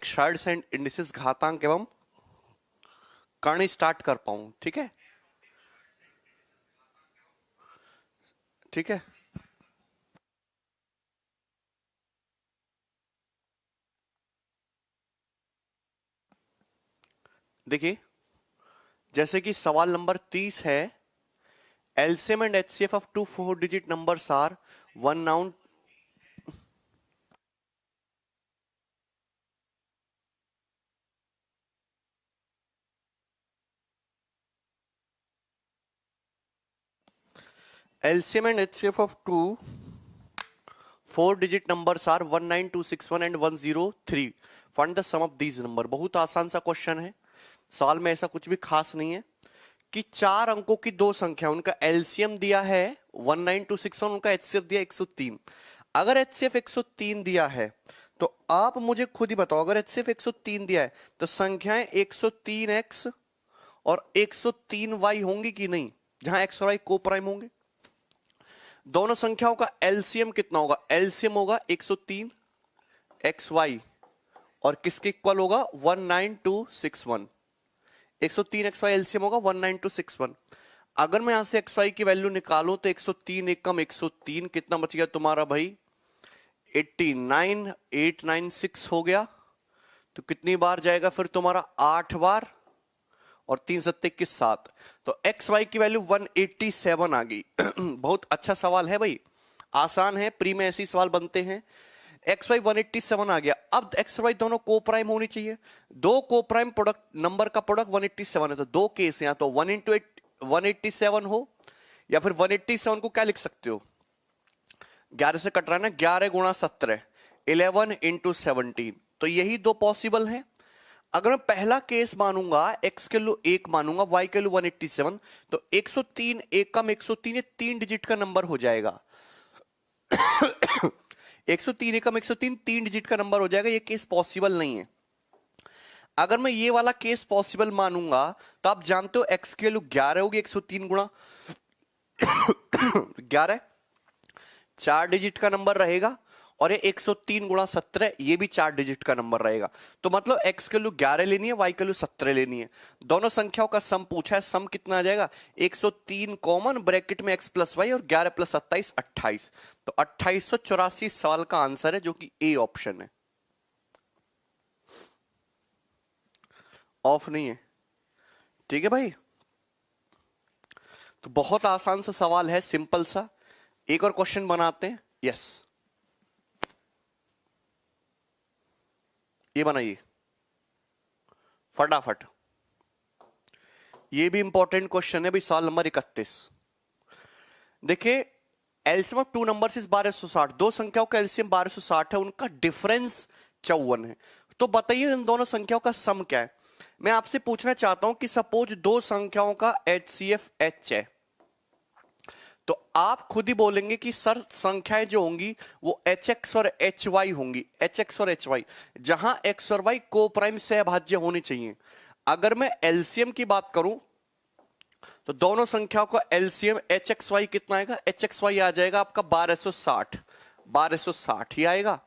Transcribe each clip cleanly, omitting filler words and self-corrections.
आर्थिक shirts and indices घातांक एवं कर्ण स्टार्ट कर पाऊं। ठीक है, ठीक है। देखिए, जैसे कि सवाल नंबर 30 है, LCM and HCF of two 4 digit numbers are one known. LCM and HCF of two 4 digit numbers are 19261 and 103। Find the sum of these number. बहुत आसान सा क्वेश्चन है, सवाल में ऐसा कुछ भी खास नहीं है कि चार अंकों की दो संख्या, उनका एलसीएम दिया है 19261, उनका एचसीएफ दिया 103। अगर एचसीएफ 103 दिया है तो आप मुझे खुद ही बताओ, अगर एचसीएफ 103 दिया है तो संख्याएं 103x और 103y होंगी कि नहीं, जहां x और y को प्राइम होंगे। दोनों संख्याओं का एलसीएम कितना होगा, एलसीएम होगा 103xy और किसके इक्वल होगा 19261। 103xy एलसीएम होगा 19261। अगर मैं यहां से xy की वैल्यू निकालूं तो 103 एक कम 103, कितना बच गया तुम्हारा भाई 89, 896 हो गया। तो कितनी बार जाएगा फिर तुम्हारा 8 बार और 3 7 21 7। तो xy की वैल्यू 187 आ गई। बहुत अच्छा सवाल है भाई, आसान है, प्री में ऐसे सवाल बनते हैं। xy 187 आ गया। अब x और y दोनों को प्राइम होनी चाहिए, दो को प्राइम प्रोडक्ट नंबर का प्रोडक्ट 187 है, तो दो केस हैं, तो 1 इंटू 187 हो या फिर 187 को क्या लिख सकते हो, 11 से कट रहा है ना, 11 गुणा 17, 11 इंटू 17। तो यही दो पॉसिबल है। अगर मैं पहला केस मानूंगा, x के वैल्यू 1 मानूंगा, y के वैल्यू 187, तो 103 एक कम 103 ये 3 डिजिट का नंबर हो जाएगा। 103 एकम 103 3 डिजिट का नंबर हो जाएगा, ये केस पॉसिबल नहीं है। अगर मैं ये वाला केस पॉसिबल मानूंगा तो आप जानते हो x की वैल्यू 11 होगी, 103 गुणा 11 4 डिजिट का नंबर रहेगा, और ये 103 गुणा 17 ये भी 4 डिजिट का नंबर रहेगा। तो मतलब x की वैल्यू 11 लेनी है, y की वैल्यू 17 लेनी है। दोनों संख्याओं का सम पूछा है, सम कितना आ जाएगा 103 कॉमन ब्रैकेट में x प्लस वाई और 11 प्लस 27 28। तो 2884 सवाल का आंसर है, जो कि ए ऑप्शन है। ऑफ नहीं है, ठीक है भाई। तो बहुत आसान सा सवाल है, सिंपल सा। एक और क्वेश्चन बनाते हैं। यस, ये बनाइए फटाफट। ये भी इंपॉर्टेंट क्वेश्चन है भाई, सवाल नंबर 31। देखिए, LCM of two numbers is 1260। दो संख्याओं का एलसीएम 1260 है, उनका डिफरेंस 54 है। तो बताइए इन दोनों संख्याओं का सम क्या है। मैं आपसे पूछना चाहता हूं कि सपोज दो संख्याओं का एचसीएफ h है, तो आप खुद ही बोलेंगे कि सर संख्याएं जो होंगी वो hx और hy होंगी, hx और hy, जहां x और y को प्राइम सहभाज्य होने चाहिए। अगर मैं एलसीएम की बात करूं तो दोनों संख्याओं का एलसीएम hxy कितना आएगा, hxy आ जाएगा आपका 1260, 1260 ही आएगा,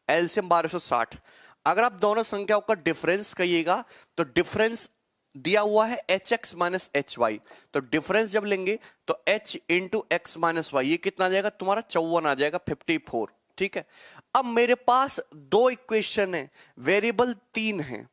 एलसीएम 1260। अगर आप दोनों संख्याओं का डिफरेंस कहिएगा तो डिफरेंस दिया हुआ है hx माइनस hy, तो डिफरेंस जब लेंगे तो h into x minus y, ये कितना आ जाएगा तुम्हारा 54 आ जाएगा, 54। ठीक है, अब मेरे पास दो इक्वेशन है, वेरिएबल 3 है,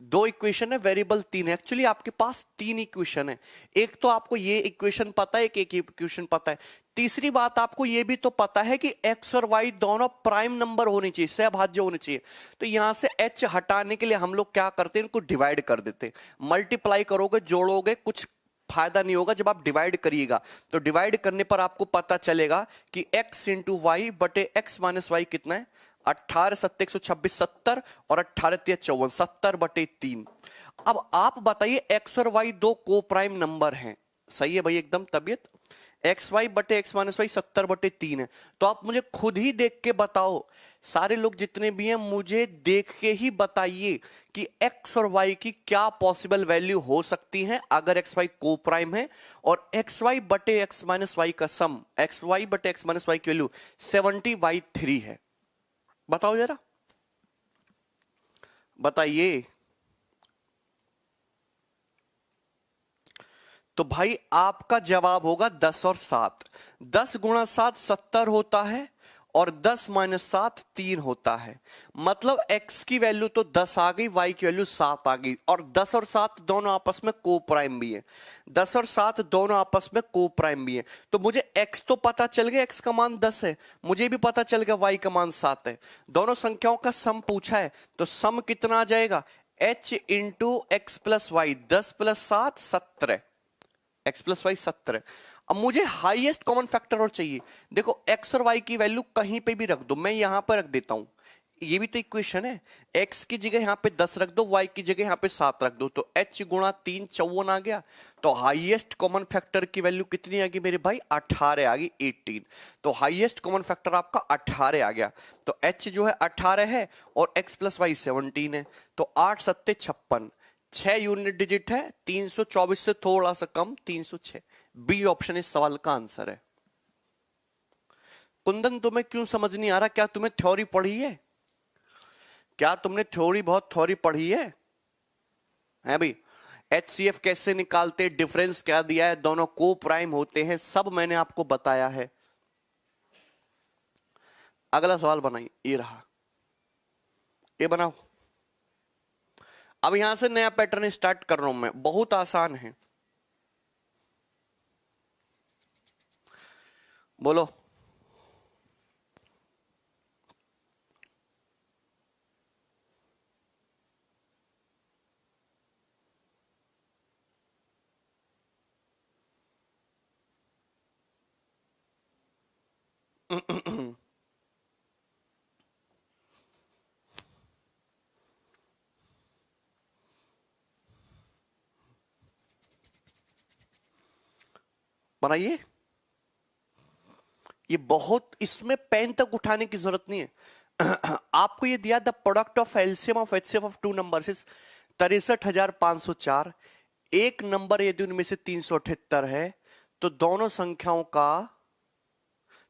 दो इक्वेशन है, वेरिएबल 3 है। एक्चुअली आपके पास 3 इक्वेशन है, एक तो आपको ये इक्वेशन पता है, एक इक्वेशन पता है। तीसरी बात आपको ये भी तो पता है कि x और y दोनों प्राइम नंबर होने चाहिए, सहभाज्य होने चाहिए। तो यहां से h हटाने के लिए हम लोग क्या करते हैं, इनको डिवाइड कर देते हैं। मल्टीप्लाई करोगे, जोड़ोगे, कुछ फायदा नहीं होगा। जब आप डिवाइड करिएगा तो डिवाइड करने पर आपको पता चलेगा कि x इंटू वाई बटे एक्स माइनस वाई कितना है, 18 7 126 70 और 18 3 54, 70 बटे 3। अब आप बताइए x और y दो को प्राइम नंबर हैं, सही है भाई एकदम तबियत। एक्स वाई बटे एक्स माइनस वाई 70 बटे 3 है। तो आप मुझे खुद ही देख के बताओ, सारे लोग जितने भी हैं मुझे देख के ही बताइए कि x और y की क्या पॉसिबल वैल्यू हो सकती है अगर एक्स वाई को प्राइम है और एक्स वाई बटे एक्स माइनस वाई का सम, एक्स वाई बटे एक्स माइनस वाई की वैल्यू 70/3 है। बताओ जरा, बताइए। तो भाई आपका जवाब होगा 10 और 7। 10 गुणा 7 70 होता है और 10 माइनस 7 3 होता है। मतलब x की वैल्यू तो 10 आ गई, y की वैल्यू 7 आ गई, और 10 और 7 दोनों आपस में को प्राइम भी है। 10 और 7 दोनों आपस में को प्राइम भी है। तो मुझे x तो पता चल गया, x का मान 10 है, मुझे भी पता चल गया y का मान 7 है। दोनों संख्याओं का सम पूछा है, तो सम कितना आ जाएगा, h into x plus y, 10 plus 7 17, x plus y 17। अब मुझे हाईएस्ट कॉमन फैक्टर और चाहिए। देखो x और y की वैल्यू कहीं पे भी रख दो, मैं यहां पर रख देता हूं, ये भी तो इक्वेशन है। x की जगह यहां पे 10 रख दो, y की जगह यहां पे 7 रख दो, तो h गुणा 3 54 आ गया। तो हाईएस्ट कॉमन फैक्टर की वैल्यू कितनी आ गई मेरे भाई, 18 आ गई, 18। तो हाईएस्ट कॉमन फैक्टर आपका 18 आ गया। तो h जो है 18 है और x प्लस वाई 17 है, तो 8 सत्ते 56, 6 यूनिट डिजिट है, 324 से थोड़ा सा कम 306। बी ऑप्शन इस सवाल का आंसर है। कुंदन तुम्हें क्यों समझ नहीं आ रहा, क्या तुम्हें थ्योरी पढ़ी है, क्या तुमने थ्योरी बहुत थ्योरी पढ़ी है भाई। HCF कैसे निकालते, डिफरेंस क्या दिया है, दोनों को प्राइम होते हैं, सब मैंने आपको बताया है। अगला सवाल बनाइए, ये रहा, ये बनाओ। अब यहां से नया पैटर्न स्टार्ट कर रहा हूं मैं, बहुत आसान है, बोलो। बनाइए। ये बहुत, इसमें पेन तक उठाने की जरूरत नहीं है। आपको ये दिया, the product of LCM of HCF of two numbers is 63,504। एक नंबर यदि उनमें से 378 है, तो दोनों संख्याओं का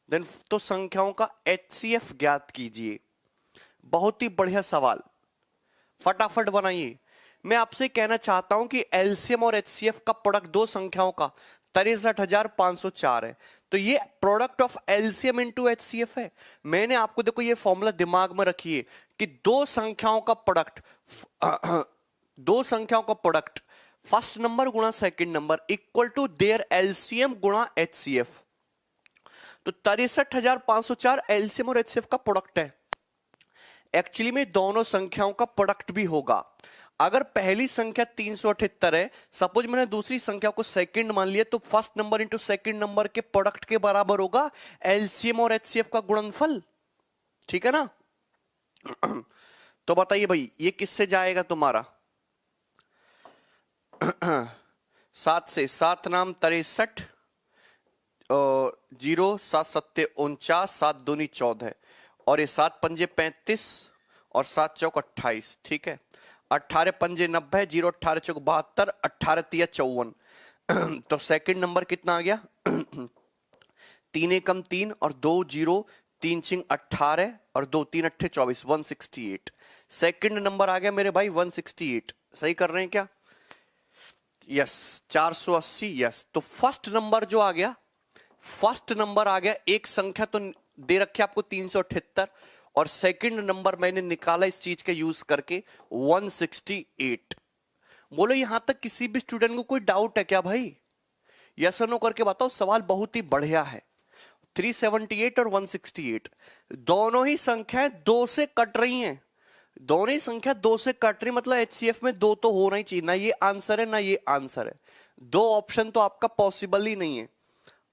देन तो संख्याओं का एचसीएफ ज्ञात कीजिए। बहुत ही बढ़िया सवाल, फटाफट बनाइए। मैं आपसे कहना चाहता हूं कि एलसीएम और एचसीएफ का प्रोडक्ट दो संख्याओं का 63,504 है, तो ये product of LCM into HCF है। मैंने आपको, देखो ये फॉर्मूला दिमाग में रखिए कि दो संख्याओं का प्रोडक्ट दो संख्याओं का प्रोडक्ट फर्स्ट नंबर गुणा second number equal to their LCM गुणा एचसीएफ। तो 63,504 एलसीएम और एचसीएफ का प्रोडक्ट है। एक्चुअली में दोनों संख्याओं का प्रोडक्ट भी होगा। अगर पहली संख्या 378 है, सपोज मैंने दूसरी संख्या को सेकंड मान लिया, तो first number into second number के प्रोडक्ट के बराबर होगा एलसीएम और एचसीएफ का गुणनफल, ठीक है ना। तो बताइए भाई, ये किससे जाएगा तुम्हारा, 7 से, 7 नाम 63, 0 7 सत्ते 49, 7 दूनी 14, और ये 7 पंजे 35 और 7 चौक 28, ठीक है। 18 पंजे 90, 0 18 चौक 72, 18 तिया 54। तो सेकंड नंबर कितना आ गया, 3 एकम 3 और 2 0, 3 चिंग 18 और 2 3 अट्ठे 24, 168। सेकंड नंबर आ गया मेरे भाई 168, सही कर रहे हैं क्या, यस। 480, यस। तो फर्स्ट नंबर जो आ गया, फर्स्ट नंबर आ गया, एक संख्या तो दे रखी आपको 378, और सेकंड नंबर मैंने निकाला इस चीज का यूज करके 168। बोलो यहां तक किसी भी स्टूडेंट को कोई डाउट है क्या भाई, यस और नो करके बताओ। सवाल बहुत ही बढ़िया है। 378 और 168 दोनों ही संख्याएं 2 से कट रही हैं, दोनों ही संख्या 2 से कट रही, मतलब एचसीएफ में 2 तो होना ही चाहिए, ना ये आंसर है ना ये आंसर है, 2 ऑप्शन तो आपका पॉसिबल ही नहीं है।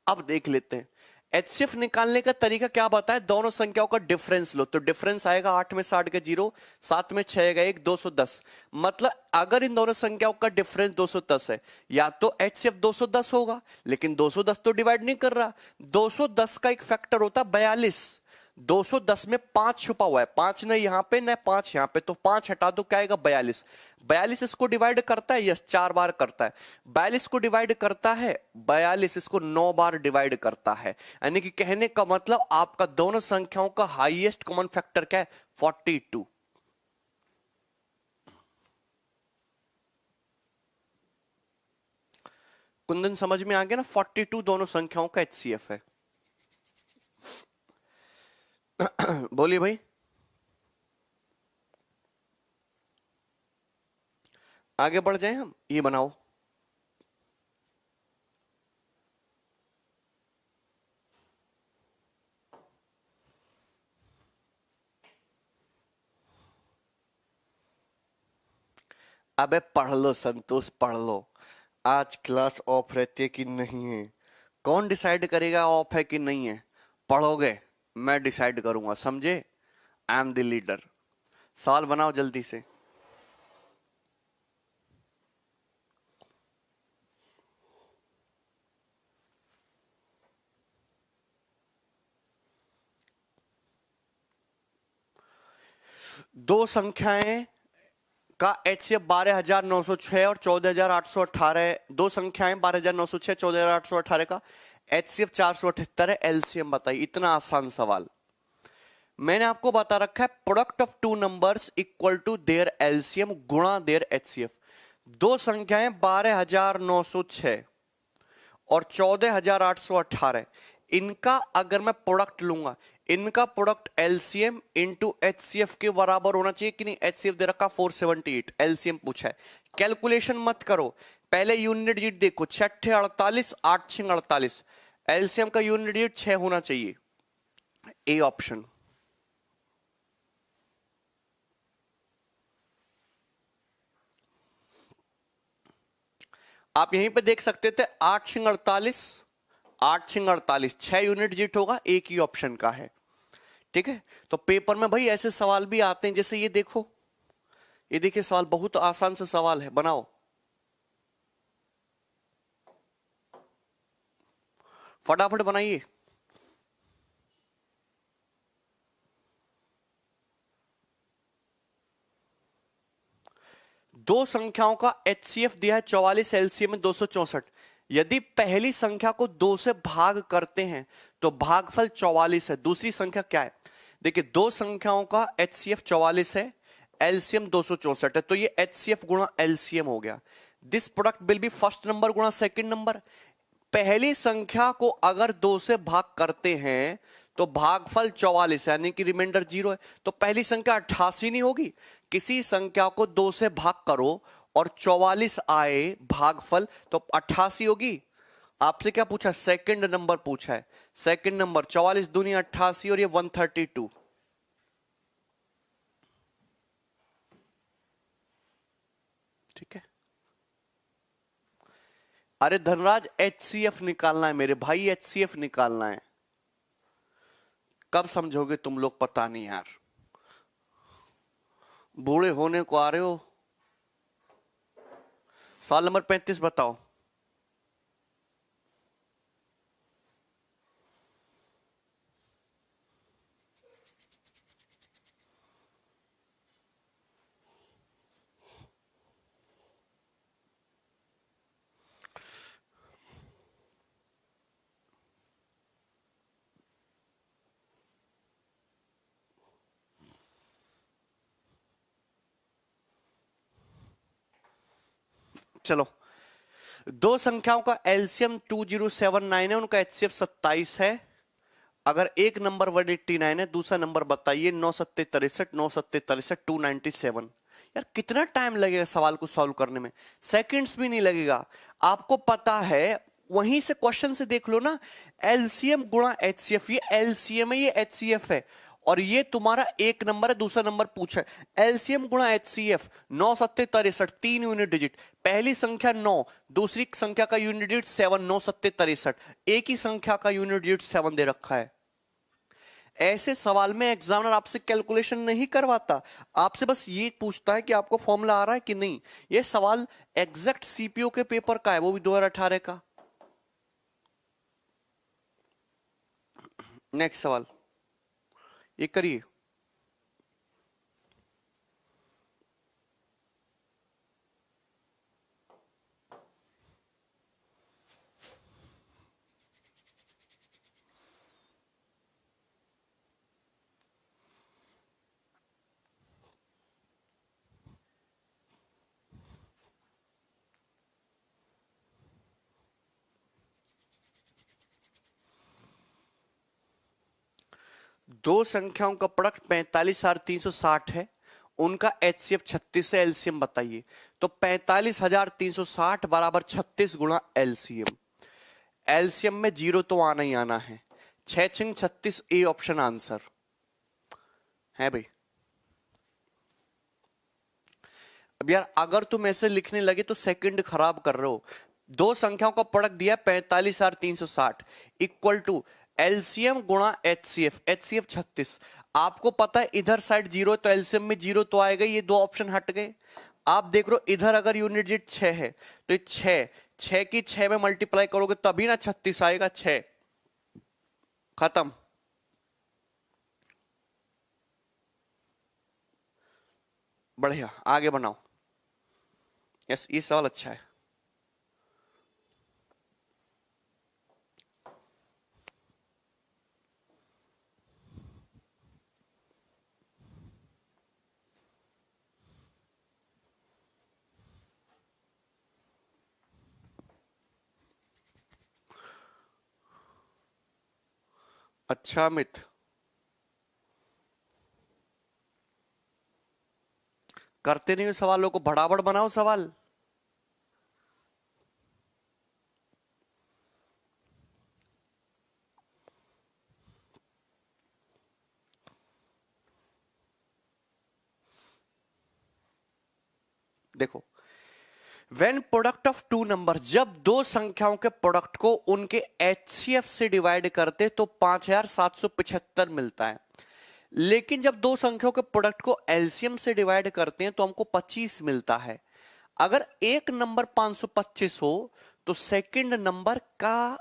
अब देख लेते हैं एचसीएफ निकालने का तरीका क्या बताए, दोनों संख्याओं का डिफरेंस लो, तो डिफरेंस आएगा 8 में 60 का 0, 7 में 6 का 1, 210। मतलब अगर इन दोनों संख्याओं का डिफरेंस 210 है, या तो एचसीएफ 210 होगा, लेकिन 210 तो डिवाइड नहीं कर रहा। 210 का एक फैक्टर होता 42, 210 में 5 छुपा हुआ है, 5 न यहां पे न 5 यहां पे, तो 5 हटा दो, क्या आएगा 42। 42 इसको डिवाइड करता है, यस 4 बार करता है। 42 को डिवाइड करता है, 42 इसको 9 बार डिवाइड करता है। यानी कि कहने का मतलब आपका दोनों संख्याओं का हाईएस्ट कॉमन फैक्टर क्या है, 42। कुंदन समझ में आ गया ना, 42 दोनों संख्याओं का एचसीएफ है। बोलिए भाई, आगे बढ़ जाए हम। ये बनाओ, अबे पढ़ लो संतोष, पढ़ लो। आज क्लास ऑफ रहती है कि नहीं है? कौन डिसाइड करेगा ऑफ है कि नहीं है? पढ़ोगे, मैं डिसाइड करूंगा, समझे? I am the leader. सवाल बनाओ जल्दी से। दो संख्याएं का एचसीएफ 12,906 और 14,818। दो संख्याएं 12,906, 14,818 का एचसीएफ 478 है। एलसीएम बताइए। इतना आसान सवाल। मैंने आपको बता रखा है product of two numbers equal to their LCM गुणा देयर एचसीएफ। दो संख्याएं 12,906 और 14,818, इनका अगर मैं प्रोडक्ट लूंगा, इनका प्रोडक्ट एलसीएम इंटू एचसीएफ के बराबर होना चाहिए कि नहीं? एचसीएफ दे रखा 478, एलसीएम पूछा है। कैलकुलेशन मत करो, पहले यूनिट डिजिट देखो। 6 48, 8 6 48, एलसीएम का यूनिट डिजिट 6 होना चाहिए। A option. आप यहीं पे देख सकते थे 8 6 48, 8 6 48, 6 यूनिट डिजिट होगा, एक ही ऑप्शन का है। ठीक है, तो पेपर में भाई ऐसे सवाल भी आते हैं, जैसे ये देखो, ये देखिए सवाल बहुत आसान सा सवाल है, बनाओ फटाफट बनाइए। दो संख्याओं का एचसीएफ दिया है 44, एलसीएम में 264। यदि पहली संख्या को 2 से भाग करते हैं तो भागफल 44 है। दूसरी संख्या क्या है? देखिए, दो संख्याओं का एचसीएफ 44 है, एलसीएम 264 है, तो ये एचसीएफ गुणा एलसीएम हो गया। This product will be first number गुणा सेकंड नंबर। पहली संख्या को अगर 2 से भाग करते हैं तो भागफल 44 है, यानी कि रिमाइंडर 0 है, तो पहली संख्या 88 नहीं होगी? किसी संख्या को 2 से भाग करो और 44 आए भागफल, तो 88 होगी। आपसे क्या पूछा? सेकंड नंबर पूछा है। सेकंड नंबर 44 दूनी 88 और ये 132। ठीक है। अरे धनराज, एचसीएफ निकालना है मेरे भाई, एचसीएफ निकालना है। कब समझोगे तुम लोग पता नहीं यार, बूढ़े होने को आ रहे हो। सवाल नंबर 35 बताओ। चलो, दो संख्याओं का एलसीएम 2079 है, उनका एचसीएफ 27 है। अगर एक नंबर 189 है, दूसरा नंबर बताइए। 9 सत्ते 63, 9 सत्ते 63, 297। यार कितना टाइम लगेगा सवाल को सॉल्व करने में? सेकंड्स भी नहीं लगेगा। आपको पता है, वहीं से क्वेश्चन से देख लो ना, एलसीएम गुणा एचसीएफ। ये एलसीएम है, ये एचसीएफ है, और ये तुम्हारा एक नंबर है, दूसरा नंबर पूछा है। एलसीएम गुणा एचसीएफ 9 सत्ते 63, 3 यूनिट डिजिट। पहली संख्या 9, दूसरी संख्या का यूनिट डिजिट 7, 9 सत्ते 63, एक ही संख्या का यूनिट डिजिट 7 दे रखा है। ऐसे सवाल में एग्जामिनर आपसे कैलकुलेशन नहीं करवाता, आपसे बस ये पूछता है कि आपको फॉर्मूला आ रहा है कि नहीं। ये सवाल एग्जैक्ट सीपीओ के पेपर का है, वो भी 2018 का। नेक्स्ट सवाल ये करिए। दो संख्याओं का प्रोडक्ट 45,360 है, उनका HCF 36 है, एलसीएम बताइए। तो 45,360 बराबर 36 गुणा एलसीएम। एलसीएम में 0 तो आना ही आना है। 6 36, ए ऑप्शन आंसर है भाई। अब यार अगर तुम ऐसे लिखने लगे तो सेकंड खराब कर रहे हो। दो संख्याओं का प्रोडक्ट दिया 45,360 इक्वल टू एलसीएम गुणा एचसीएफ, एचसीएफ 36। आपको पता है इधर साइड 0 तो एलसीएम में 0 तो आएगा, ये दो ऑप्शन हट गए। आप देख रहे हो इधर अगर यूनिट डिजिट 6 है तो 6 की 6 में मल्टीप्लाई करोगे तभी ना 36 आएगा। 6 खत्म। बढ़िया, आगे बनाओ। यस, ये सवाल अच्छा है। अच्छा अमित, करते नहीं हो सवालों को, बड़ाबड़ बनाओ सवाल। देखो, when product of two number, जब दो संख्याओं के प्रोडक्ट को उनके एचसीएफ से डिवाइड करते तो 5,775 मिलता है। लेकिन जब दो संख्याओं के प्रोडक्ट को एलसीएम से डिवाइड करते हैं तो हमको 25 मिलता है। अगर एक नंबर 525 हो तो सेकंड नंबर का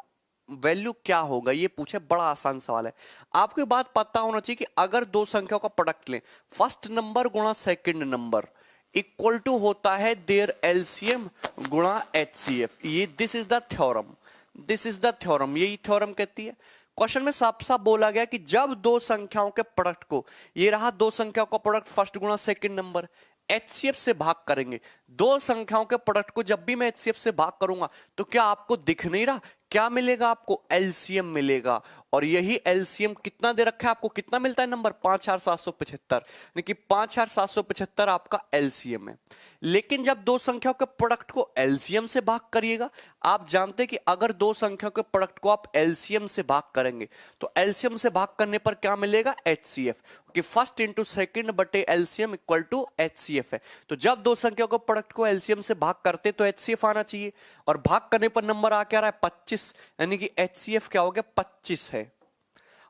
वैल्यू क्या होगा, ये पूछे। बड़ा आसान सवाल है। आपको बात पता होना चाहिए कि अगर दो संख्याओं का प्रोडक्ट लें, फर्स्ट नंबर गुणा सेकंड नंबर इक्वल टू होता है देयर एलसीएम गुणा एचसीएफ। ये this is the theorem, this is the theorem, यही थ्योरम कहती है। क्वेश्चन में साफ साफ बोला गया कि जब दो संख्याओं के प्रोडक्ट को, ये रहा दो संख्याओं का प्रोडक्ट फर्स्ट गुणा सेकंड नंबर, एचसीएफ से भाग करेंगे। दो संख्याओं के प्रोडक्ट को जब भी मैं एचसीएफ से भाग करूंगा तो क्या आपको दिख नहीं रहा क्या मिलेगा? आपको एलसीएम मिलेगा। और यही एलसीएम कितना दे रखा है आपको, कितना मिलता है नंबर? 5,775, यानी कि 5,775 आपका एलसीएम है। लेकिन जब दो संख्याओं के प्रोडक्ट को एलसीएम से भाग करिएगा, आप जानते हैं कि अगर दो संख्याओं के प्रोडक्ट को आप एलसीएम से भाग करेंगे तो एलसीएम से भाग करने पर क्या मिलेगा? एचसीएफ, कि फर्स्ट इंटू सेकंड बटे एलसीएम इक्वल टू एचसीएफ है। तो जब दो संख्याओं के प्रोडक्ट को एलसीएम से भाग करते तो एचसीएफ आना चाहिए, और भाग करने पर नंबर आ क्या रहा है? 25, यानी कि एचसीएफ क्या हो गया? 25 है।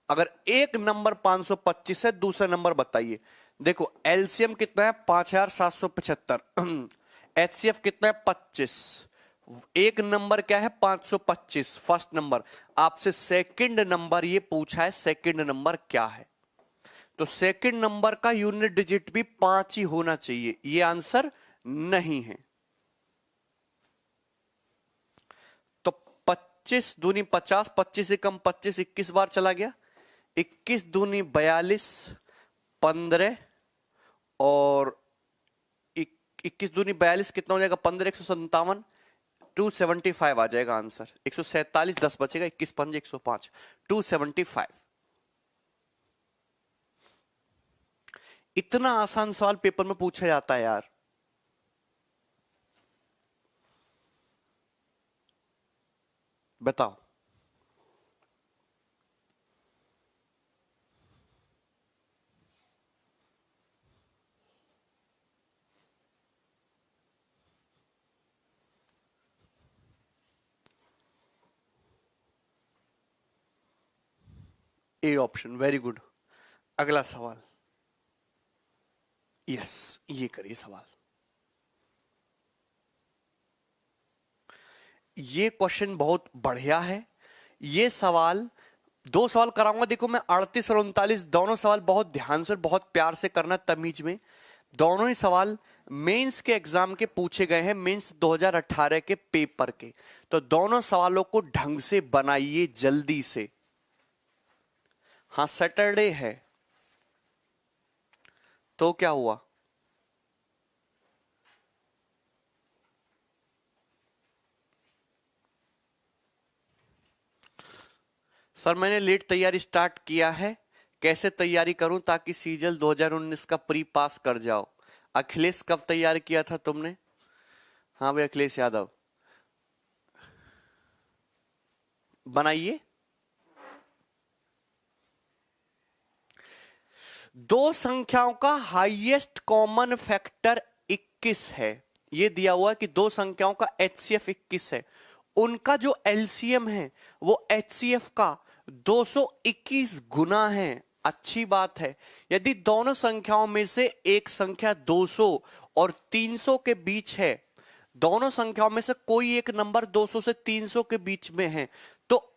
अगर एक नंबर 525 है, दूसरा नंबर बताइए। देखो एलसीएम कितना है? 5,775, एचसीएफ कितना है? 25। एक नंबर क्या है? 525, फर्स्ट नंबर। आपसे सेकंड नंबर ये पूछा है, सेकंड नंबर क्या है? तो सेकंड नंबर का यूनिट डिजिट भी 5 ही होना चाहिए, ये आंसर नहीं है। तो 25 दूनी 50, 25 से कम 25 21 बार चला गया, 21 दूनी 42, 15 और 21 दूनी 42 कितना हो जाएगा? 15, 157, 275 आ जाएगा आंसर। 147, 10 बचेगा, 21 पंजे 105, 275। इतना आसान सवाल पेपर में पूछा जाता है यार। बताओ। A option, very good. अगला सवाल। यस, ये करिए सवाल। ये क्वेश्चन बहुत बढ़िया है। ये सवाल, दो सवाल कराऊंगा। देखो मैं 38 और 39 दोनों सवाल बहुत ध्यान से और बहुत प्यार से करना, तमीज में। दोनों ही सवाल मेंस के एग्जाम के पूछे गए हैं, मेंस 2018 के पेपर के। तो दोनों सवालों को ढंग से बनाइए जल्दी से। हाँ सैटरडे है तो क्या हुआ? सर मैंने लेट तैयारी स्टार्ट किया है, कैसे तैयारी करूं ताकि सीजल 2019 का प्री पास कर जाओ? अखिलेश कब तैयार किया था तुमने? हाँ भाई अखिलेश यादव, बनाइए। दो संख्याओं का हाईएस्ट कॉमन फैक्टर 21 है। ये दिया हुआ है कि दो संख्याओं का HCF 21 है, उनका जो LCM है वो HCF का 221 गुना है। अच्छी बात है। यदि दोनों संख्याओं में से एक संख्या 200 और 300 के बीच है, दोनों संख्याओं में से कोई एक नंबर 200 से 300 के बीच में है, तो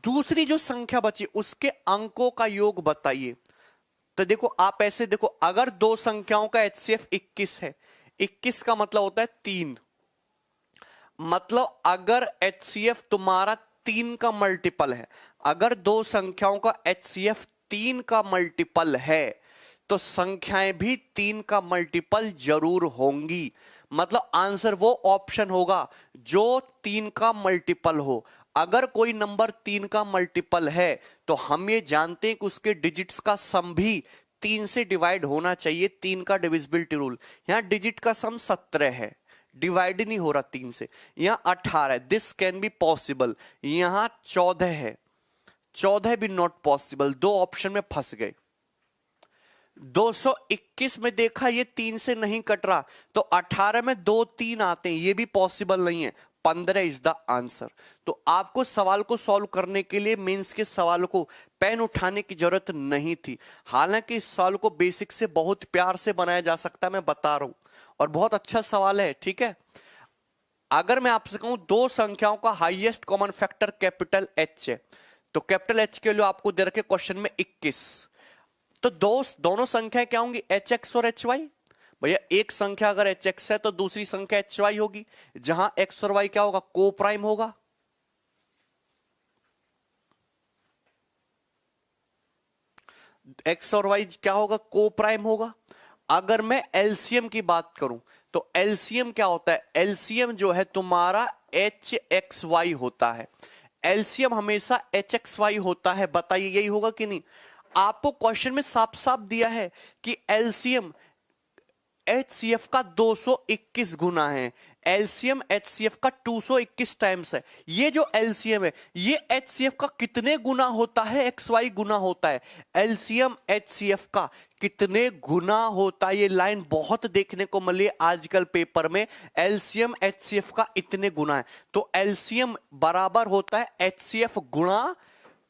दूसरी जो संख्या बची उसके अंकों का योग बताइए। तो देखो आप ऐसे देखो, अगर दो संख्याओं का HCF 21 है, 21 का मतलब होता है 3, मतलब अगर HCF तुम्हारा 3 का मल्टीपल है, अगर दो संख्याओं का HCF 3 का मल्टीपल है तो संख्याएं भी 3 का मल्टीपल जरूर होंगी। मतलब आंसर वो ऑप्शन होगा जो 3 का मल्टीपल हो। अगर कोई नंबर 3 का मल्टीपल है तो हम ये जानते हैं कि उसके डिजिट्स का सम भी 3 से डिवाइड होना चाहिए। 3 का डिविजिबिलिटी रूल। यहां डिजिट का सम 17 है, डिवाइड नहीं हो रहा 3 से। यहां 18 है, दिस कैन बी पॉसिबल। यहां 14 है, 14 भी नॉट पॉसिबल, दो ऑप्शन में फंस गए। 221 में देखा ये 3 से नहीं कट रहा, तो 18 में 2 3 आते हैं, ये भी पॉसिबल नहीं है। 15 इज द आंसर। तो आपको सवाल को सॉल्व करने के लिए मेंस के सवाल को पेन उठाने की जरूरत नहीं थी। हालांकि इस सवाल को बेसिक से बहुत प्यार से बनाया जा सकता है, मैं बता रहा हूं, और बहुत अच्छा सवाल है। ठीक है, अगर मैं आपसे कहूं दो संख्याओं का highest common factor capital H है, तो कैपिटल H के लिए आपको दे रखे क्वेश्चन में 21, तो दोनों संख्याएं क्या होंगी? HX और HY। भैया एक संख्या अगर HX है तो दूसरी संख्या HY होगी, जहां X और Y क्या होगा? को प्राइम होगा। X और Y क्या होगा? को प्राइम होगा। अगर मैं LCM की बात करूं तो LCM क्या होता है? LCM जो है तुम्हारा HXY होता है। LCM हमेशा HXY होता है। बताइए यही होगा कि नहीं? आपको क्वेश्चन में साफ साफ दिया है कि LCM HCF का 221 गुना है, LCM HCF का 221 टाइम्स है। ये जो LCM है ये HCF का कितने गुना होता है? XY गुना होता है। LCM HCF का कितने गुना होता है? ये लाइन बहुत देखने को मिली आजकल पेपर में, LCM HCF का इतने गुना है। तो LCM बराबर होता है HCF गुणा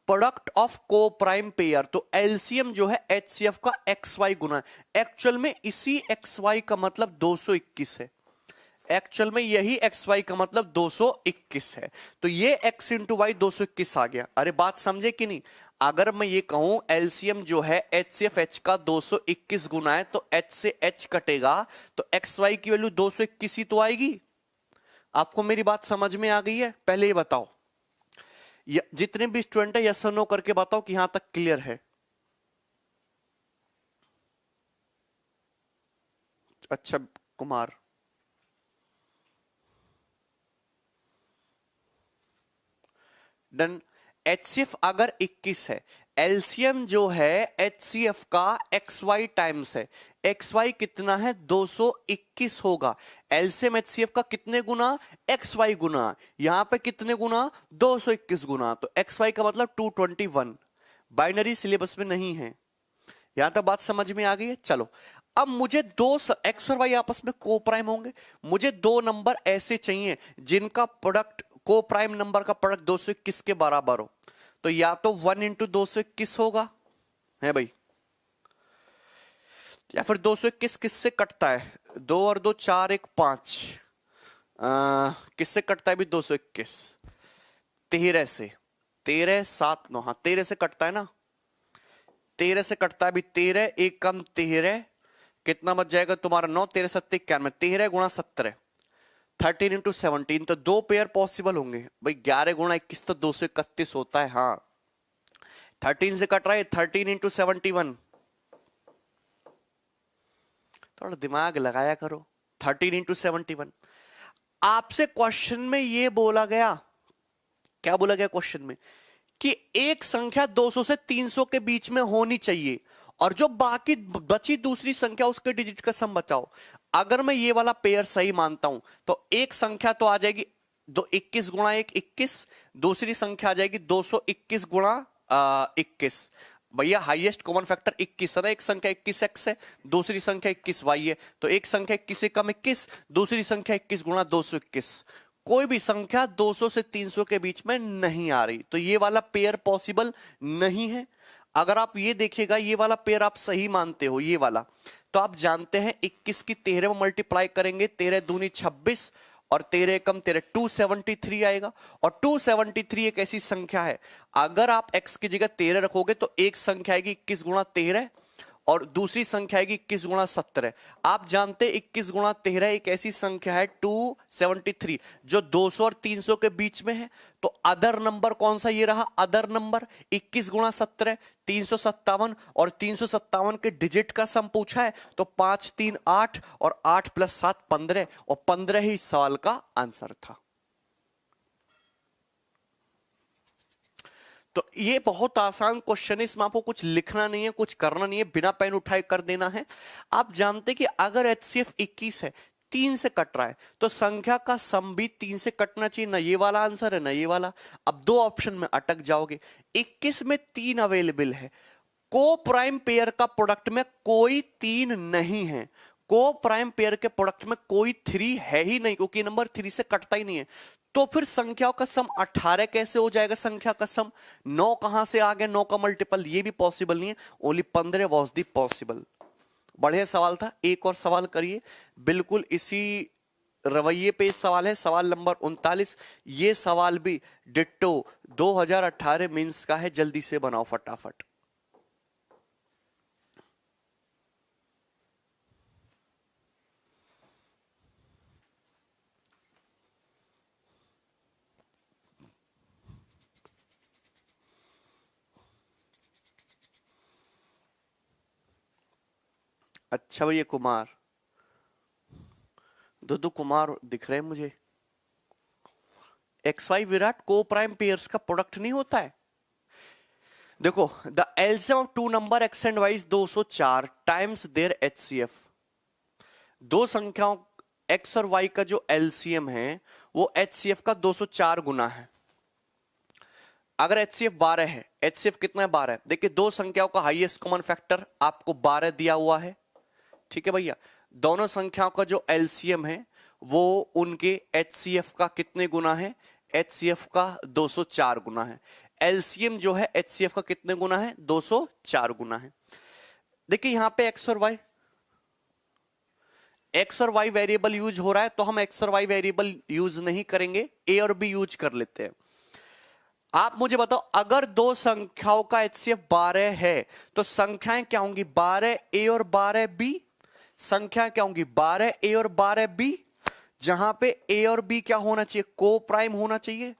प्रोडक्ट ऑफ को प्राइम पेयर। तो एलसीएम जो है HCF का XY गुना है। एक्चुअल में इसी XY का मतलब 221 है। एक्चुअल में यही XY का मतलब 221 है। तो ये X इंटू वाई 221 आ गया। अरे बात समझे कि नहीं? अगर मैं ये कहूं एलसीएम जो है HCF H का 221 गुना है, तो H से H कटेगा तो XY की वैल्यू 221 ही तो आएगी। आपको मेरी बात समझ में आ गई है? पहले ये बताओ, जितने भी स्टूडेंट है यस और नो करके बताओ कि यहां तक क्लियर है। अच्छा कुमार, डन। HCF अगर 21 है, एलसीएम जो है HCF का XY टाइम्स है। XY कितना है? 221 होगा। एलसीएम HCF का कितने गुना? XY गुना। यहां पे कितने गुना? 221 गुना। तो XY का मतलब 221। बाइनरी सिलेबस में नहीं है। यहां तक बात समझ में आ गई है? चलो अब मुझे दो X और Y आपस में को प्राइम होंगे। मुझे दो नंबर ऐसे चाहिए जिनका प्रोडक्ट, को प्राइम नंबर का प्रोडक्ट 221 के बराबर हो। तो या तो 1 इंटू 221 होगा, है भाई, या फिर 221 किससे कटता है? 2 और 2 4, 1 5। किससे कटता है भी 221? 13 से। 13 7 9, हाँ 13 से कटता है ना। 13 से कटता है भी। 13 1 कम 13, कितना बच जाएगा तुम्हारा? 9 13 7 91। 13 गुणा 17, 13 इंटू 17। तो दो पेयर पॉसिबल होंगे भाई। 11 गुणा 21 तो 231 होता है। हाँ 13 से कट रहा है। 13 इंटू 71, थोड़ा दिमाग लगाया करो। 13 इंटू 71। आपसे क्वेश्चन में ये बोला गया, क्या बोला गया क्वेश्चन में? कि एक संख्या 200 से 300 के बीच में होनी चाहिए और जो बाकी बची दूसरी संख्या उसके डिजिट का सम बताओ। अगर मैं ये वाला पेयर सही मानता हूं तो एक संख्या तो आ जाएगी 21 गुणा 1 21, दूसरी संख्या आ जाएगी 221 गुणा 21। भैया हाईएस्ट कॉमन फैक्टर 21 है ना, एक संख्या 21x है, दूसरी संख्या 21y है, तो एक संख्या 21 से कम 21, दूसरी संख्या 21 गुणा 221। कोई भी संख्या 200 से 300 के बीच में नहीं आ रही, तो ये वाला पेयर पॉसिबल नहीं है। अगर आप ये देखिएगा, ये वाला पेयर आप सही मानते हो, ये वाला, तो आप जानते हैं 21 की 13 में मल्टीप्लाई करेंगे, 13 दूनी 26 और 13 कम 13 273 आएगा। और 273 एक ऐसी संख्या है, अगर आप x की जगह 13 रखोगे तो एक संख्या आएगी 21 गुणा 13 और दूसरी संख्या आएगी 21 गुणा 17। आप जानते 21 गुणा 13 एक ऐसी संख्या है 273 जो 200 और 300 के बीच में है। तो अदर नंबर कौन सा, ये रहा अदर नंबर 21 गुणा 17 357 और 357 के डिजिट का सम पूछा है, तो 5 3 8 और 8 + 7 15 और 15 ही सवाल का आंसर था। तो ये बहुत आसान क्वेश्चन है, इसमें आपको कुछ लिखना नहीं है, कुछ करना नहीं है, बिना पेन उठाए कर देना है। आप जानते कि अगर HCF 21 है, 3 से कट रहा है, तो संख्या का सम भी 3 से कटना चाहिए। ना ये वाला आंसर है ना ये वाला। अब दो ऑप्शन में अटक जाओगे। 21 में 3 अवेलेबल है, को प्राइम पेयर का प्रोडक्ट में कोई 3 नहीं है, को प्राइम पेयर के प्रोडक्ट में कोई 3 है ही नहीं, क्योंकि नंबर 3 से कटता ही नहीं है। तो फिर संख्याओं का सम 18 कैसे हो जाएगा? संख्या का सम 9 कहां से आ गया? 9 का मल्टीपल, ये भी पॉसिबल नहीं है। Only 15 was the possible. बढ़िया सवाल था। एक और सवाल करिए, बिल्कुल इसी रवैये पे सवाल है, सवाल नंबर 39। ये सवाल भी डिट्टो 2018 मींस का है, जल्दी से बनाओ फटाफट। अच्छा भैया कुमार, दुदू कुमार दिख रहे हैं मुझे। XY विराट को प्राइम पेयर्स का प्रोडक्ट नहीं होता है। देखो, the LCM of two number x and y is 204 times their HCF। दो संख्याओं x और y का जो एलसीएम है वो HCF का 204 गुना है। अगर HCF 12 है, HCF कितना है? 12। देखिए, दो संख्याओं का हाईएस्ट कॉमन फैक्टर आपको 12 दिया हुआ है, ठीक है भैया। दोनों संख्याओं का जो एलसीएम है वो उनके HCF का कितने गुना है? HCF का 204 गुना है। एलसीएम जो है HCF का कितने गुना है? 204 गुना है। देखिए यहां पे x और y वेरिएबल यूज हो रहा है, तो हम x और y वेरिएबल यूज नहीं करेंगे, a और b यूज कर लेते हैं। आप मुझे बताओ, अगर दो संख्याओं का HCF 12 है तो संख्याएं क्या होंगी? 12a और 12b। संख्या क्या होंगी? 12a और 12b, जहां पे a और b क्या होना चाहिए? को प्राइम होना चाहिए।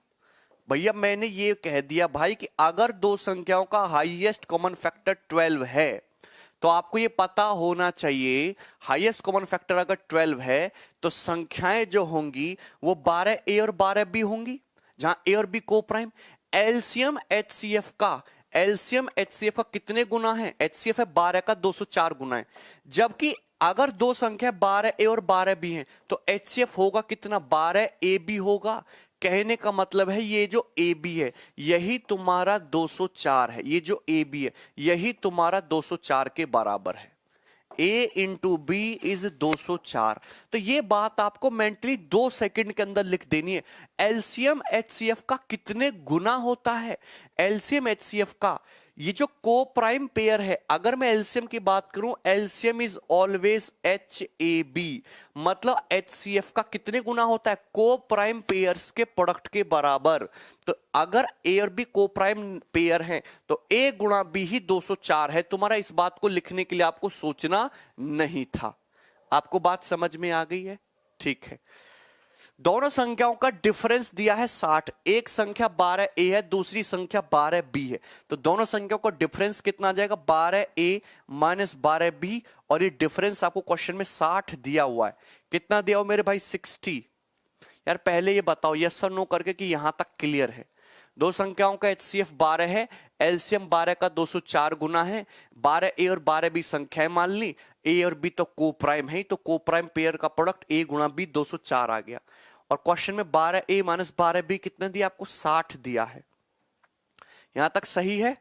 भैया मैंने ये कह दिया भाई कि अगर दो संख्याओं का हाईएस्ट कॉमन फैक्टर 12 है तो आपको ये पता होना चाहिए, हाईएस्ट कॉमन फैक्टर अगर 12 है तो संख्याएं जो होंगी वो 12a और 12b होंगी, जहां a और b को प्राइम। एलसीएम HCF का कितने गुना है? HCF है 12 का 204 गुना है। जबकि अगर दो संख्या 12a और 12b हैं तो HCF होगा कितना? 12ab होगा। कहने का मतलब है ये जो AB है यही तुम्हारा 204 है, ये जो AB है यही तुम्हारा 204 के बराबर है। A into B is 204। तो ये बात आपको मेंटली 2 सेकंड के अंदर लिख देनी है। एलसीएम HCF का कितने गुना होता है? एलसीएम HCF का ये जो को प्राइम पेयर है, अगर मैं एलसीएम की बात करूं, एलसीएम इज ऑलवेज HAB, मतलब HCF का कितने गुना होता है? को प्राइम पेयर्स के प्रोडक्ट के बराबर। तो अगर A और B को प्राइम पेयर है तो A गुणा B ही 204 है। तुम्हारा इस बात को लिखने के लिए आपको सोचना नहीं था। आपको बात समझ में आ गई है? ठीक है। दोनों संख्याओं का डिफरेंस दिया है 60। एक संख्या 12a है, दूसरी संख्या 12b है, तो दोनों संख्याओं का डिफरेंस कितना आ जाएगा? 12a minus 12b। और ये डिफरेंस आपको क्वेश्चन में 60 दिया हुआ है। कितना दिया हुआ मेरे भाई? 60। यार पहले ये बताओ यस और नो करके कि यहां तक क्लियर है। दो संख्याओं का HCF 12 है, एलसीएम 12 का 204 गुना है। 12A और 12B संख्याएं मान ली, A और B तो को प्राइम है, तो को प्राइम पेयर का प्रोडक्ट A गुना B 204 आ गया। और क्वेश्चन में 12A माइनस 12B कितना दिया आपको? 60 दिया है। यहां तक सही है?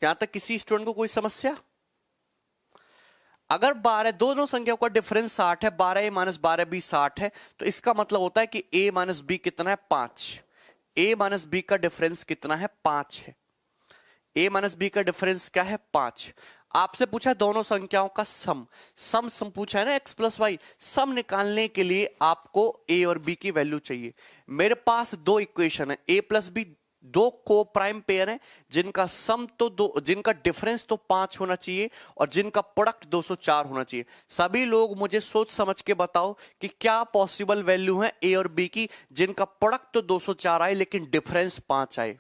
यहां तक किसी स्टूडेंट को कोई समस्या? अगर 12 दोनों संख्याओं का डिफरेंस 60 है, 12A माइनस 12B 60 है, तो इसका मतलब होता है कि A माइनस B कितना है? 5। A माइनस B का डिफरेंस कितना है? 5 है। A माइनस B का डिफरेंस क्या है? 5। आपसे पूछा है दोनों संख्याओं का सम पूछा है ना, x प्लस वाई। सम निकालने के लिए आपको A और B की वैल्यू चाहिए। मेरे पास दो इक्वेशन है, A प्लस B, दो को प्राइम पेयर है जिनका सम तो दो, जिनका डिफरेंस तो 5 होना चाहिए और जिनका प्रोडक्ट 204 होना चाहिए। सभी लोग मुझे सोच समझ के बताओ कि क्या पॉसिबल वैल्यू है A और B की जिनका प्रोडक्ट तो 204 आए लेकिन डिफरेंस 5 आए।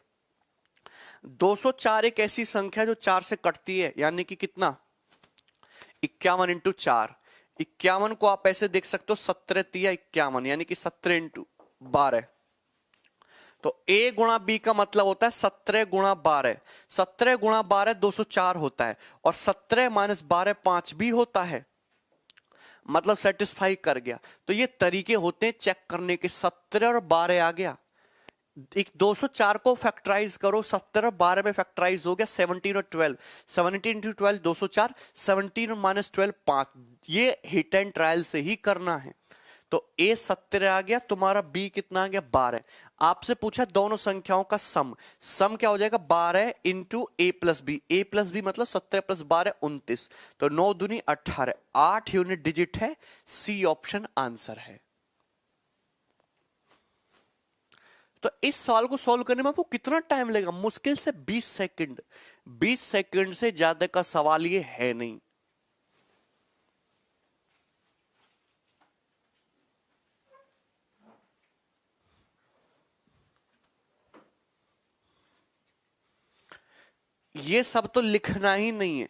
204 एक ऐसी संख्या जो 4 से कटती है, यानी कि कितना? 51 इंटू 4। 51 को आप ऐसे देख सकते हो 17 तिया 51, यानी कि 17 इंटू 12। तो A गुणा B का मतलब होता है 17 गुणा 12। 17 गुणा 12 204 होता है, और 17 माइनस 12 5 भी होता है, मतलब सेटिस्फाई कर गया। तो ये तरीके होते हैं चेक करने के। 17 और 12 आ गया, एक 204 को फैक्टराइज करो, 17 और 12 में फैक्टराइज हो गया 17 और 12। 17 इंटू 12 204, 17 और माइनस 12 5। ये हिट एंड ट्रायल से ही करना है। तो A 17 आ गया, तुम्हारा B कितना आ गया? 12। आपसे पूछा दोनों संख्याओं का सम क्या हो जाएगा? 12 into A plus B. A plus बी मतलब 17 प्लस 12 29। तो 9 दूनी 18, 8 यूनिट डिजिट है। C ऑप्शन आंसर है। तो इस सवाल को सॉल्व करने में आपको कितना टाइम लगेगा? मुश्किल से 20 सेकंड। 20 सेकंड से ज्यादा का सवाल ये है नहीं। ये सब तो लिखना ही नहीं है।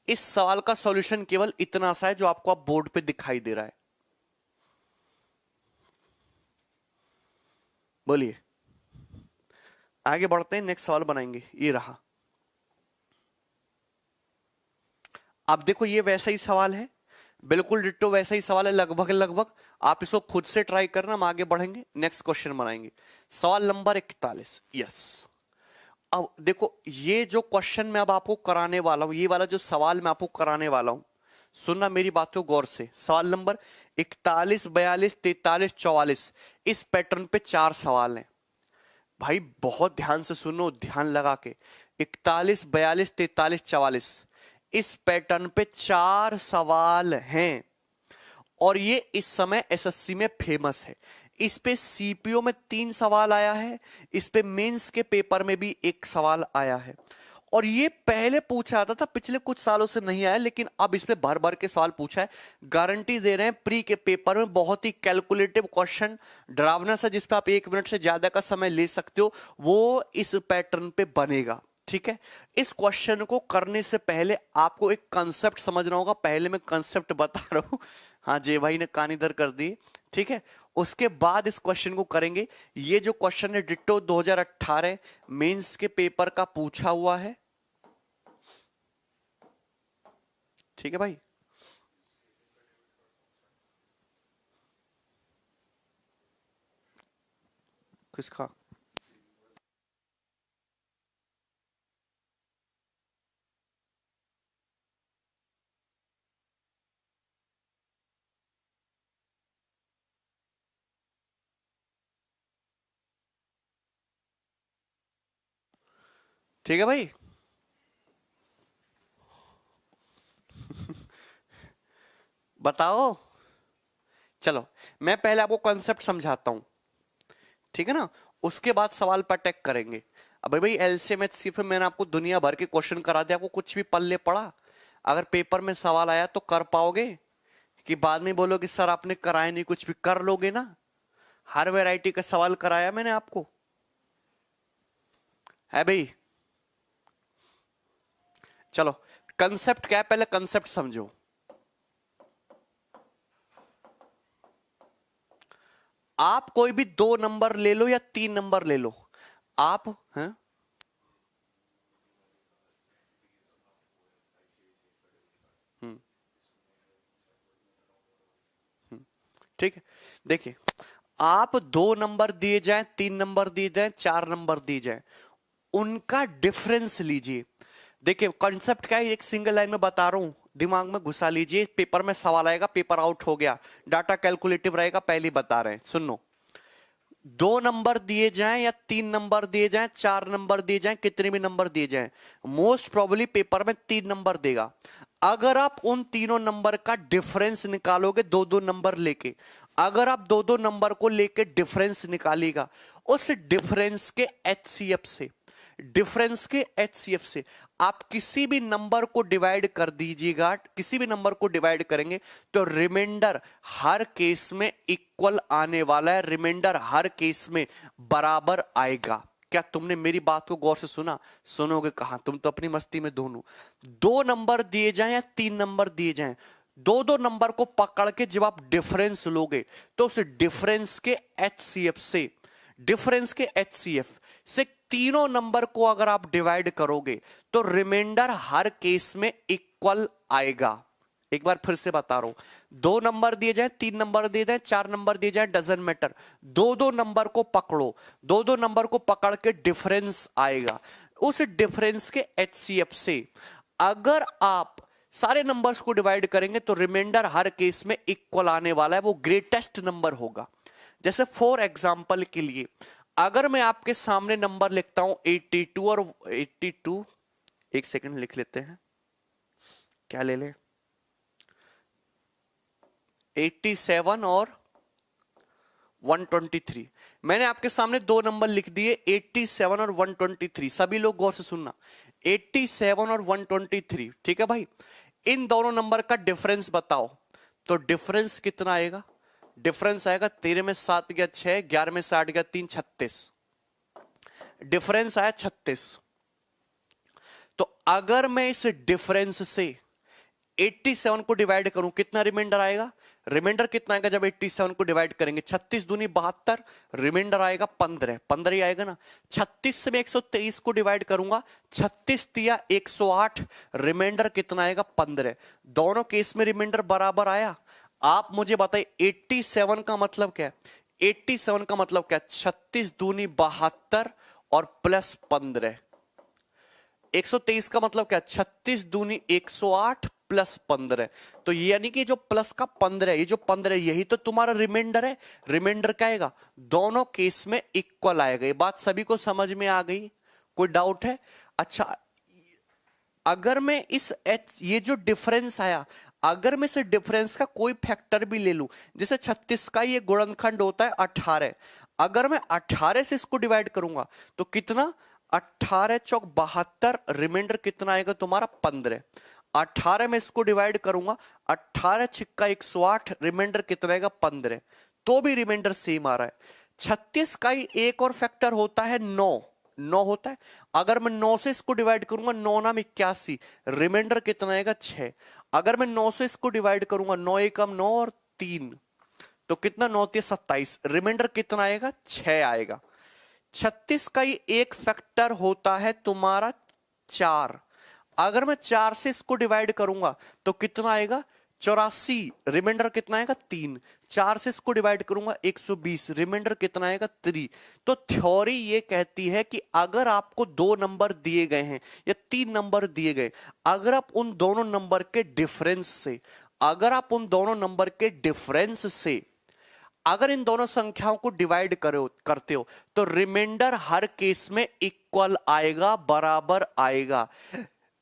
इस सवाल का सॉल्यूशन केवल इतना सा है जो आपको आप बोर्ड पे दिखाई दे रहा है। बोलिए, आगे बढ़ते हैं, नेक्स्ट सवाल बनाएंगे। ये रहा। अब देखो, ये वैसा ही सवाल है, बिल्कुल डिट्टो वैसा ही सवाल है, लगभग लगभग। आप इसको खुद से ट्राई करना, हम आगे बढ़ेंगे, नेक्स्ट क्वेश्चन बनाएंगे। सवाल नंबर 41। यस, अब देखो, ये जो क्वेश्चन मैं अब आपको कराने वाला हूं, ये वाला जो सवाल मैं आपको कराने वाला हूं, सुनना मेरी बात को गौर से। सवाल नंबर 41, 42, 43, 44, इस पैटर्न पे 4 सवाल हैं। भाई बहुत ध्यान से सुनो, ध्यान लगा के। 41, 42, 43, 44, इस पैटर्न पे 4 सवाल हैं, और ये इस समय एसएससी में फेमस है। इस पे सीपीओ में 3 सवाल आया है, इस पे मेंस के पेपर में भी 1 सवाल आया है। और ये पहले पूछा जाता था, पिछले कुछ सालों से नहीं आया, लेकिन अब इसमें भर भर के सवाल पूछा है। गारंटी दे रहे हैं प्री के पेपर में बहुत ही कैलकुलेटिव क्वेश्चन, डरावना सा, जिसपे आप 1 मिनट से ज्यादा का समय ले सकते हो, वो इस पैटर्न पे बनेगा। ठीक है, इस क्वेश्चन को करने से पहले आपको एक कंसेप्ट समझना होगा। पहले मैं कंसेप्ट बता रहा हूं। हाँ, जय भाई ने कान इधर कर दी। ठीक है, उसके बाद इस क्वेश्चन को करेंगे। ये जो क्वेश्चन है डिट्टो 2018 मेंस के पेपर का पूछा हुआ है। ठीक है भाई, किसका? ठीक है भाई। बताओ, चलो मैं पहले आपको कॉन्सेप्ट समझाता हूं, ठीक है ना, उसके बाद सवाल पर अटैक करेंगे। अब भाई एलसीएम एचसीएफ में मैंने आपको दुनिया भर के क्वेश्चन करा दिया, आपको कुछ भी पल्ले पड़ा? अगर पेपर में सवाल आया तो कर पाओगे, कि बाद में बोलोगे सर आपने कराया नहीं? कुछ भी कर लोगे ना? हर वैरायटी का सवाल कराया मैंने आपको, है भाई। चलो, कंसेप्ट क्या है, पहले कंसेप्ट समझो। आप कोई भी 2 नंबर ले लो या 3 नंबर ले लो, आप हैं ठीक है। देखिए, आप 2 नंबर दिए जाएं, 3 नंबर दिए जाएं, 4 नंबर दिए जाएं, उनका डिफरेंस लीजिए। देखिए कॉन्सेप्ट क्या है, एक सिंगल लाइन में बता रहा हूं, दिमाग में घुसा लीजिए। पेपर में सवाल आएगा, पेपर आउट हो गया, डाटा कैलकुलेटिव रहेगा, पहले बता रहे हैं, सुनो। 2 नंबर दिए जाएं या 3 नंबर दिए जाएं, 4 नंबर दिए जाएं, कितने भी नंबर दिए जाएं, मोस्ट प्रोबेबली पेपर में 3 नंबर देगा। अगर आप उन तीनों नंबर का डिफरेंस निकालोगे, 2-2 नंबर लेके, अगर आप 2-2 नंबर को लेके डिफरेंस निकालेगा, उस डिफरेंस के एचसीएफ से, डिफरेंस के एचसीएफ से आप किसी भी नंबर को डिवाइड कर दीजिएगा, किसी भी नंबर को डिवाइड करेंगे तो रिमाइंडर हर केस में इक्वल आने वाला है, रिमाइंडर हर केस में बराबर आएगा। क्या तुमने मेरी बात को गौर से सुना? सुनोगे कहां, तुम तो अपनी मस्ती में दोनों। 2 नंबर दिए जाएं या 3 नंबर दिए जाएं, 2-2 नंबर को पकड़ के जब आप डिफरेंस लोगे तो उस डिफरेंस के एचसीएफ से, डिफरेंस के एचसीएफ से तीनों नंबर को अगर आप डिवाइड करोगे तो रिमाइंडर हर केस में इक्वल आएगा। एक बार फिर से बता रहा हूं, 2 नंबर दिए जाए, 3 नंबर दिए जाए, 4 नंबर दिए जाए, डजंट मैटर, 2-2 नंबर को पकड़ो, 2-2 नंबर को पकड़ के डिफरेंस आएगा। उस डिफरेंस के एचसीएफ से अगर आप सारे नंबर्स को डिवाइड करेंगे तो रिमाइंडर हर केस में इक्वल आने वाला है, वो ग्रेटेस्ट नंबर होगा। जैसे फॉर एग्जांपल के लिए, अगर मैं आपके सामने नंबर लिखता हूं 82 और 82, एक सेकंड लिख लेते हैं, क्या ले ले, 87 और 123। मैंने आपके सामने 2 नंबर लिख दिए, 87 और 123। सभी लोग गौर से सुनना, 87 और 123, ठीक है भाई। इन दोनों नंबर का डिफरेंस बताओ, तो डिफरेंस कितना आएगा? डिफरेंस आएगा 13 में 7 गया 6, 11 में 8 गया 3, 36। डिफरेंस आया 36। तो अगर मैं इस डिफरेंस से 87 को डिवाइड करूं, कितना रिमाइंडर आएगा? रिमाइंडर कितना आएगा जब 87 को डिवाइड करेंगे? 36 दूनी 72, रिमाइंडर आएगा 15, 15 ही आएगा ना। 36 से मैं 123 को डिवाइड करूंगा, 36 दिया 108, रिमाइंडर कितना आएगा? 15। दोनों केस में रिमाइंडर बराबर आया। आप मुझे बताइए 87 का मतलब क्या है? 87 का मतलब क्या? 36 दूनी 72 और प्लस 15। 123 का मतलब क्या? 36 दूनी 108 प्लस 15। तो यानी कि जो प्लस का 15 है, ये जो 15 है, यही तो तुम्हारा रिमाइंडर है। रिमाइंडर क्या आएगा? दोनों केस में इक्वल आएगा। ये बात सभी को समझ में आ गई? कोई डाउट है? अच्छा, अगर मैं इस ये जो डिफरेंस आया, अगर मैं इस डिफरेंस का कोई फैक्टर भी ले लूं, जैसे 36 का ये गुणनखंड होता है 18, अगर मैं 18 से इसको डिवाइड करूंगा तो कितना? 18 चौक 72, रिमाइंडर कितना आएगा तुम्हारा? 15। 18 में इसको डिवाइड करूंगा, 18 छिक्का 108, रिमाइंडर कितना आएगा? 15। तो भी रिमाइंडर सेम आ रहा है। 36 का ही एक और फैक्टर होता है 9, 9 होता है। अगर मैं 9 से इसको डिवाइड करूंगा, 9 नाम 81, रिमाइंडर कितना आएगा? 6। अगर मैं 9 से इसको डिवाइड करूंगा, 9 एकम 9 और 3, तो कितना? 9 3 27, रिमाइंडर कितना आएगा? 6 आएगा। 36 का ही एक फैक्टर होता है तुम्हारा 4। अगर मैं 4 से इसको डिवाइड करूंगा तो कितना आएगा? 84, रिमाइंडर कितना आएगा? 3। 4 से इसको डिवाइड करूंगा 120, रिमाइंडर कितना आएगा? 3। तो थ्योरी ये कहती है कि अगर आपको 2 नंबर दिए गए हैं या 3 नंबर दिए गए, अगर आप उन दोनों नंबर के डिफरेंस से, अगर आप उन दोनों नंबर के डिफरेंस से अगर इन दोनों संख्याओं को डिवाइड करते हो तो रिमाइंडर हर केस में इक्वल आएगा, बराबर आएगा।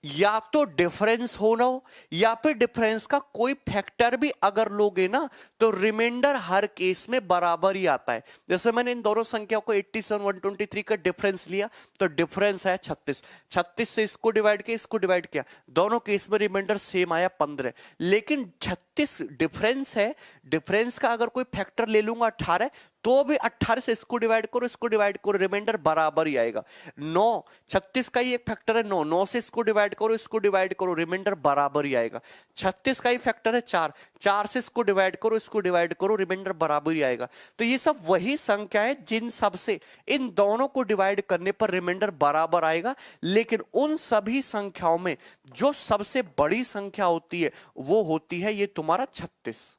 या तो डिफरेंस होना हो या फिर डिफरेंस का कोई फैक्टर भी अगर लोगे ना तो रिमाइंडर हर केस में बराबर ही आता है। जैसे मैंने इन दोनों संख्याओं को 87 123 का डिफरेंस लिया तो डिफरेंस है 36। 36 से इसको डिवाइड किया, इसको डिवाइड किया, दोनों केस में रिमाइंडर सेम आया 15। लेकिन 36 डिफरेंस है, डिफरेंस का अगर कोई फैक्टर ले लूंगा 18 तो भी 18 से इसको डिवाइड करो, इसको डिवाइड करो, रिमाइंडर बराबर ही आएगा। 9 36 का ही एक फैक्टर है, 9 से इसको डिवाइड करो, इसको डिवाइड करो, रिमाइंडर बराबर ही आएगा। 36 का ही फैक्टर है 4 से इसको डिवाइड करो, इसको डिवाइड करो, रिमाइंडर बराबर ही आएगा। तो ये सब वही संख्या है जिन सब से इन दोनों को डिवाइड करने पर रिमाइंडर बराबर आएगा। लेकिन उन सभी संख्याओं में जो सबसे बड़ी संख्या होती है वो होती है ये तुम्हारा 36।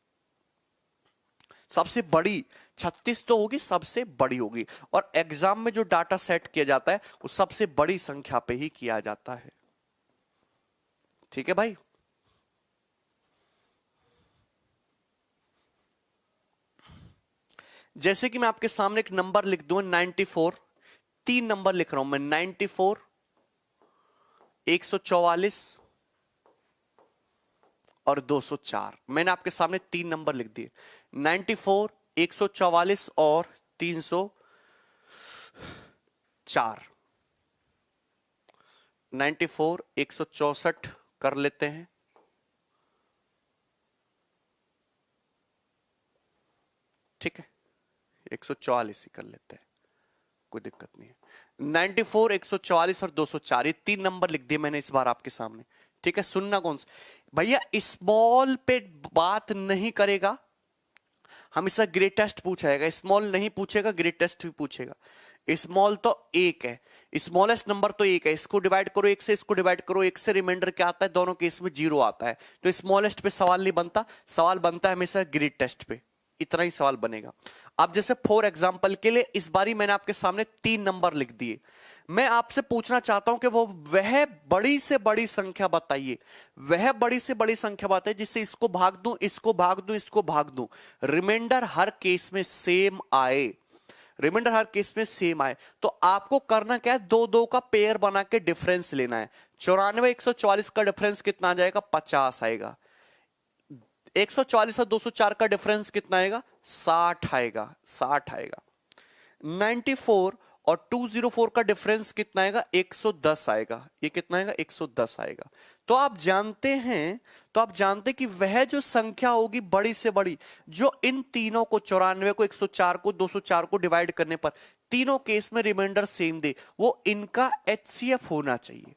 सबसे बड़ी 36 तो होगी, सबसे बड़ी होगी। और एग्जाम में जो डाटा सेट किया जाता है वो सबसे बड़ी संख्या पे ही किया जाता है। ठीक है भाई। जैसे कि मैं आपके सामने एक नंबर लिख दूं 94, 3 नंबर लिख रहा हूं मैं, 94, 144 और 204। मैंने आपके सामने 3 नंबर लिख दिए, 94, 144 और 304। 94, 164 कर लेते हैं, ठीक है, 144 ही कर लेते हैं, कोई दिक्कत नहीं है। 94, 144 और 204 ये 3 नंबर लिख दिए मैंने इस बार आपके सामने। ठीक है, सुनना कौन सा भैया, स्मॉल पे बात नहीं करेगा, हमेशा ग्रेटेस्ट पूछाएगा, स्मॉल नहीं पूछेगा, ग्रेटेस्ट भी पूछेगा। स्मॉल तो 1 है, स्मॉलेस्ट नंबर तो 1 है, इसको डिवाइड करो 1 से, इसको डिवाइड करो 1 से, रिमाइंडर क्या आता है, दोनों केस में 0 आता है। तो स्मॉलेस्ट पे सवाल नहीं बनता, सवाल बनता है हमेशा ग्रेटेस्ट पे, इतना ही सवाल बनेगा। अब जैसे फॉर एग्जांपल के लिए इस बारी मैंने आपके सामने 3 नंबर लिख दिए, मैं आपसे पूछना चाहता हूं कि वह बड़ी से बड़ी संख्या बताइए, वह बड़ी से बड़ी संख्या बताइए जिससे इसको भाग दूं, इसको भाग दूं, इसको भाग दूं, रिमाइंडर हर केस में सेम आए, रिमाइंडर हर केस में सेम आए। तो आपको करना क्या है, 2-2 का पेयर बना के डिफरेंस लेना है। 94, 144 का डिफरेंस कितना आ जाएगा, 50 आएगा। 144 और 204 का डिफरेंस कितना आएगा, 60 आएगा, 60 आएगा। 94 और 204 का डिफरेंस कितना आएगा, 110 आएगा। ये कितना आएगा, 110 आएगा। तो आप जानते हैं कि वह जो संख्या होगी बड़ी से बड़ी, जो इन तीनों को 94 को, 104 को, 204 को डिवाइड करने पर तीनों केस में रिमाइंडर सेम दे, वो इनका HCF होना चाहिए।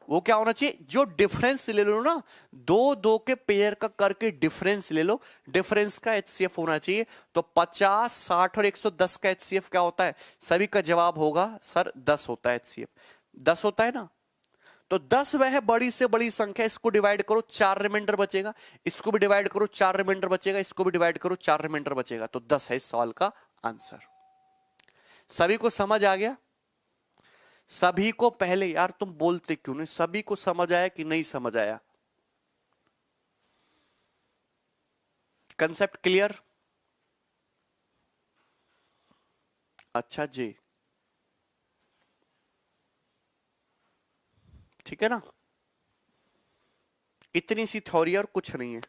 वो क्या होना चाहिए, जो डिफरेंस ले लो ना, 2-2 के पेयर का करके डिफरेंस ले लो, डिफरेंस का HCF होना चाहिए। तो 50, 60 और 110 का HCF क्या होता है, सभी का जवाब होगा सर 10 होता है HCF, 10 होता है ना। तो 10 वह बड़ी से बड़ी संख्या, इसको डिवाइड करो 4 रिमाइंडर बचेगा, इसको भी डिवाइड करो 4 रिमाइंडर बचेगा, इसको भी डिवाइड करो 4 रिमाइंडर बचेगा। तो 10 है इस सवाल का आंसर। सभी को समझ आ गया? सभी को, पहले यार तुम बोलते क्यों नहीं, सभी को समझ आया कि नहीं समझ आया? Concept clear? अच्छा जी, ठीक है ना, इतनी सी थ्योरी और कुछ नहीं है।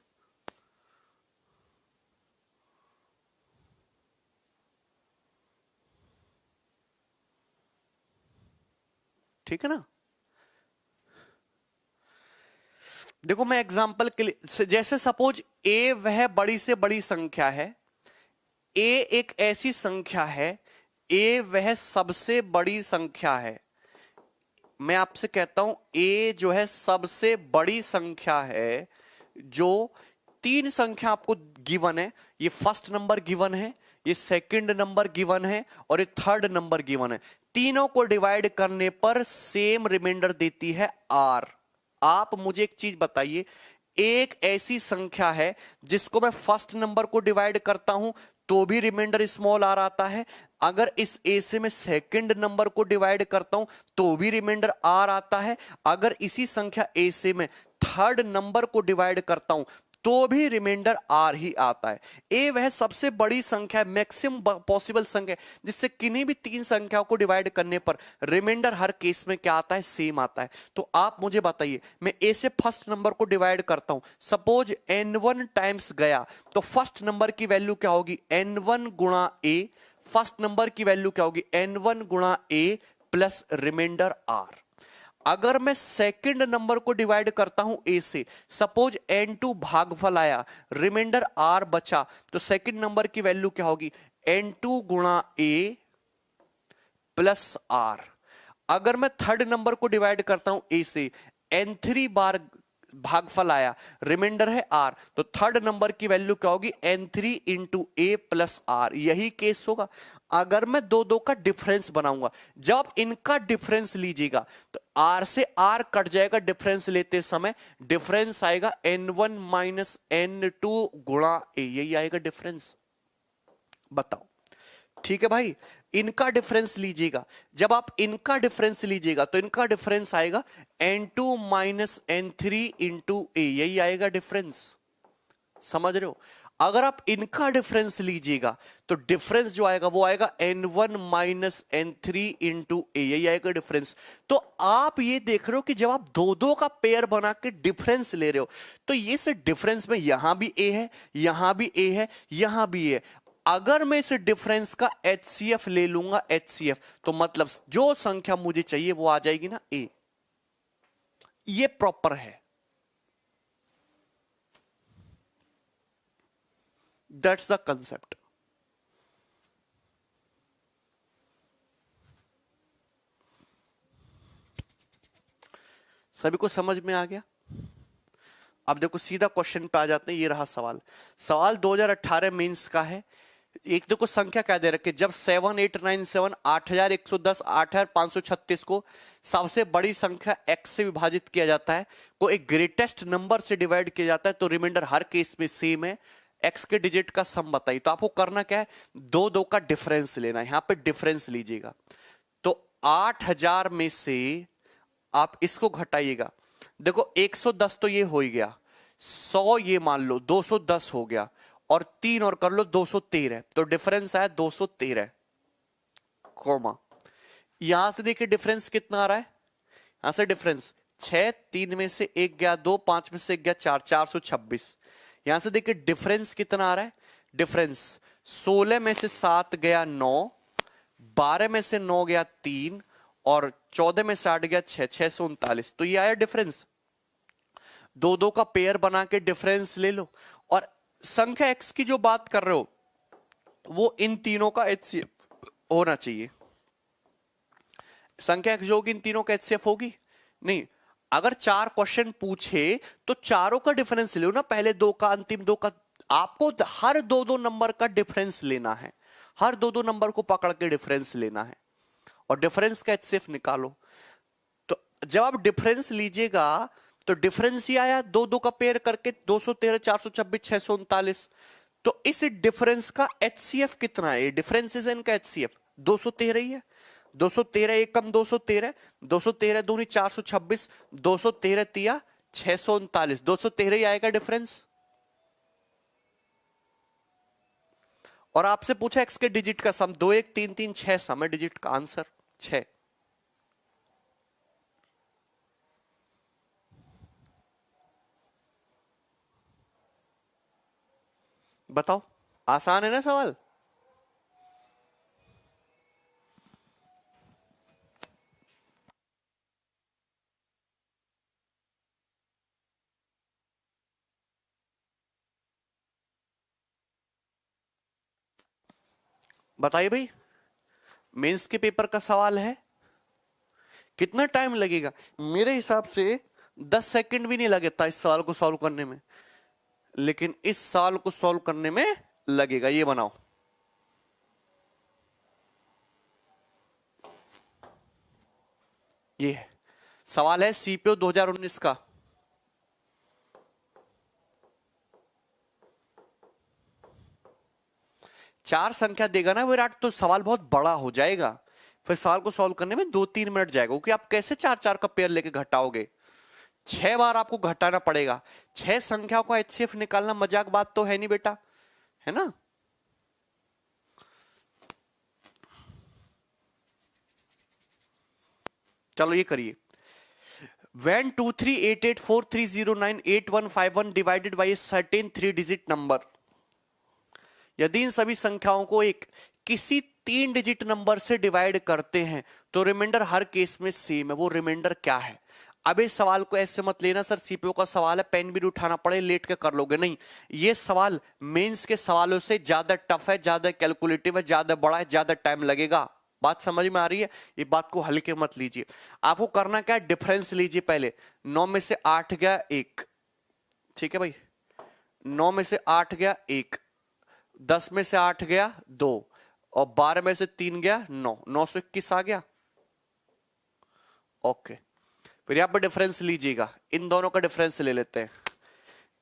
ठीक है ना। देखो मैं एग्जांपल के लिए, जैसे सपोज ए वह बड़ी से बड़ी संख्या है, ए एक ऐसी संख्या है, ए वह सबसे बड़ी संख्या है। मैं आपसे कहता हूं ए जो है सबसे बड़ी संख्या है, जो 3 संख्या आपको गिवन है, ये फर्स्ट नंबर गिवन है, ये सेकंड नंबर गिवन है और ये थर्ड नंबर गिवन है। तीनों को डिवाइड करने पर सेम रिमाइंडर देती है आर। आप मुझे एक चीज बताइए, एक ऐसी संख्या है जिसको मैं फर्स्ट नंबर को डिवाइड करता हूं तो भी रिमाइंडर स्मॉल आर आता है, अगर इस ए से मैं सेकंड नंबर को डिवाइड करता हूं तो भी रिमाइंडर आर आता है, अगर इसी संख्या ए से मैं थर्ड नंबर को डिवाइड करता हूं तो भी रिमाइंडर आर ही आता है। ए वह सबसे बड़ी संख्या है, मैक्सिमम पॉसिबल संख्या है, जिससे किन्हीं भी 3 संख्याओं को डिवाइड करने पर रिमाइंडर हर केस में क्या आता है, सेम आता है। तो आप मुझे बताइए, मैं ए से फर्स्ट नंबर को डिवाइड करता हूं, सपोज n1 टाइम्स गया तो फर्स्ट नंबर की वैल्यू क्या होगी, n1 गुणा ए, फर्स्ट नंबर की वैल्यू क्या होगी, n1 गुणा ए प्लस रिमाइंडर आर। अगर मैं सेकंड नंबर को डिवाइड करता हूं ए से, सपोज n2 भागफल आया, रिमाइंडर r बचा, तो सेकंड नंबर की वैल्यू क्या होगी, N2 गुणा A प्लस R। अगर मैं थर्ड नंबर को डिवाइड करता हूं A से, N3 बार भागफल आया, रिमाइंडर है R, तो थर्ड नंबर की वैल्यू क्या होगी? N3 into A plus R। यही केस होगा। अगर मैं दो दो का डिफरेंस बनाऊंगा, जब आप इनका डिफरेंस लीजिएगा तो R से R कट जाएगा डिफरेंस लेते समय, डिफरेंस आएगा N1 माइनस N2 गुणा A, यही आएगा डिफरेंस। बताओ, ठीक है भाई? इनका डिफरेंस लीजिएगा, जब आप इनका डिफरेंस लीजिएगा तो इनका डिफरेंस आएगा N2 minus N3 into A, यही आएगा डिफरेंस। समझ रहे हो? अगर आप इनका डिफरेंस लीजिएगा तो डिफरेंस जो आएगा वो आएगा N1 minus N3 into A, यही आएगा डिफरेंस। तो आप ये देख रहे हो कि जब आप दो दो का पेयर बना के डिफरेंस ले रहे हो तो ये से डिफरेंस में यहां भी A है, यहां भी A है, यहां भी A है। अगर मैं इस डिफरेंस का HCF ले लूंगा, HCF, तो मतलब जो संख्या मुझे चाहिए वो आ जाएगी ना A। ये प्रॉपर है। That's the concept. सभी को समझ में आ गया? अब देखो सीधा क्वेश्चन पे आ जाते हैं। ये रहा सवाल। सवाल 2018 मेंस का है। एक देखो संख्या क्या दे रखी है, जब 7897 8110 8536 को सबसे बड़ी संख्या x से विभाजित किया जाता है, को एक ग्रेटेस्ट नंबर से डिवाइड किया जाता है, तो रिमाइंडर हर केस में सेम है। x के डिजिट का सम बताइए। तो आपको करना क्या है, दो दो का डिफरेंस लेना है। यहां पे डिफरेंस लीजिएगा तो 8000 में से आप इसको घटाइएगा। देखो 110 तो ये हो ही गया, 100 ये मान लो 210 हो गया, और 3 और कर लो 213, तो डिफरेंस आया 213 कोमा। यहां से देखिए डिफरेंस कितना आ रहा है, यहां से डिफरेंस 6, 3 में से 1 गया 2, 5 में से 1 गया 4, 426। यहां से देखिए डिफरेंस कितना आ रहा है, डिफरेंस 16 में से 7 गया 9, 12 में से 9 गया 3, और 14 में से 8 गया 6, 639। तो ये आया डिफरेंस। दो दो का पेयर बना के डिफरेंस ले लो, और संख्या x की जो बात कर रहे हो वो इन तीनों का HCF होना चाहिए। संख्या x जो होगी इन तीनों का HCF होगी नहीं। अगर 4 क्वेश्चन पूछे तो चारों का डिफरेंस लो ना, पहले दो का अंतिम दो का। आपको हर दो दो नंबर का डिफरेंस लेना है, हर दो दो नंबर को पकड़ के डिफरेंस लेना है और डिफरेंस का HCF निकालो। तो जब आप डिफरेंस लीजिएगा तो डिफरेंस ही आया, दो दो का पेयर करके 213, 426, 639। तो इस डिफरेंस का HCF कितना है? डिफरेंस इनका HCF 213 ही है। 213 एक कम 213, 213 दूनी 426, 213 तिया 639, 213 ही आएगा डिफरेंस। और आपसे पूछा x के डिजिट का सम, 2 1 3 3 6 सम है डिजिट का, आंसर 6। बताओ, आसान है ना सवाल? बताइए भाई, मेंस के पेपर का सवाल है। कितना टाइम लगेगा? मेरे हिसाब से 10 सेकंड भी नहीं लगता इस सवाल को सॉल्व करने में, लेकिन इस सवाल को सॉल्व करने में लगेगा। ये बनाओ, ये है सवाल है सीपीओ 2019 का। चार संख्या देगा ना विराट, तो सवाल बहुत बड़ा हो जाएगा, फिर सवाल को सॉल्व करने में 2-3 मिनट जाएगा, क्योंकि आप कैसे 4-4 का पेयर लेके घटाओगे? 6 बार आपको घटाना पड़ेगा। 6 संख्याओं का HCF निकालना मजाक बात तो है नहीं बेटा, है ना? चलो ये करिए। When 238843098151 divided by a certain 3-digit number, यदि इन सभी संख्याओं को एक किसी 3 डिजिट नंबर से डिवाइड करते हैं तो रिमाइंडर हर केस में सेम है। वो रिमाइंडर क्या है? अब इस सवाल को ऐसे मत लेना सर सीपीओ का सवाल है, पेन भी नहीं उठाना पड़े, लेट के कर लोगे, नहीं। ये सवाल मेंस के सवालों से ज्यादा टफ है, ज्यादा कैलकुलेटिव है, ज्यादा बड़ा है, ज्यादा टाइम लगेगा। बात समझ में आ रही है? ये बात को हल्के मत लीजिए। आपको करना क्या है, डिफरेंस लीजिए पहले। 9 में से 8 गया 1, ठीक है भाई, 9 में से 8 गया 1, 10 में से 8 गया 2, और 12 में से 3 गया 9, 921 आ गया। ओके, फिर यहां पर डिफरेंस लीजिएगा, इन दोनों का डिफरेंस ले लेते हैं।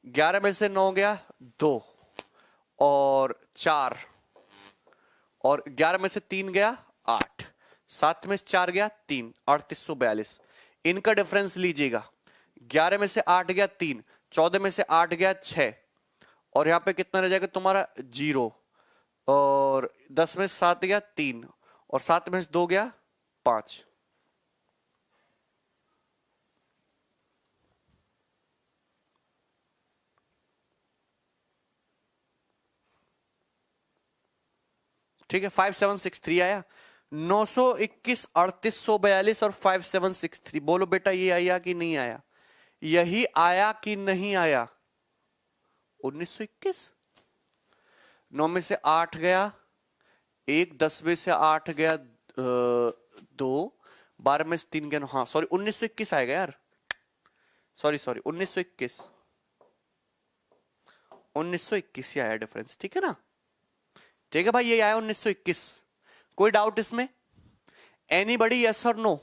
11 में से 9 गया 2 और 4, और 11 में से 3 गया 8, 7 में से 4 गया 3, 3842। इनका डिफरेंस लीजिएगा, 11 में से 8 गया 3, 14 में से 8 गया 6, और यहां पे कितना रह जाएगा तुम्हारा 0, और 10 में से 7 गया 3, और 7 में से 2 गया 5। ठीक है, 5763 आया। 921, 3842 और 5763, बोलो बेटा ये आया कि नहीं आया? यही आया कि नहीं आया? 1921। 9 में से 8 गया 1, 10 में से 8 गया 2, 12 में से 3 गया, हाँ सॉरी 1921 आएगा यार, सॉरी 1921, 1921 ही आया डिफरेंस, ठीक है ना? ठीक है भाई, ये आया 1921। कोई डाउट इसमें? एनीबडी, यस और नो?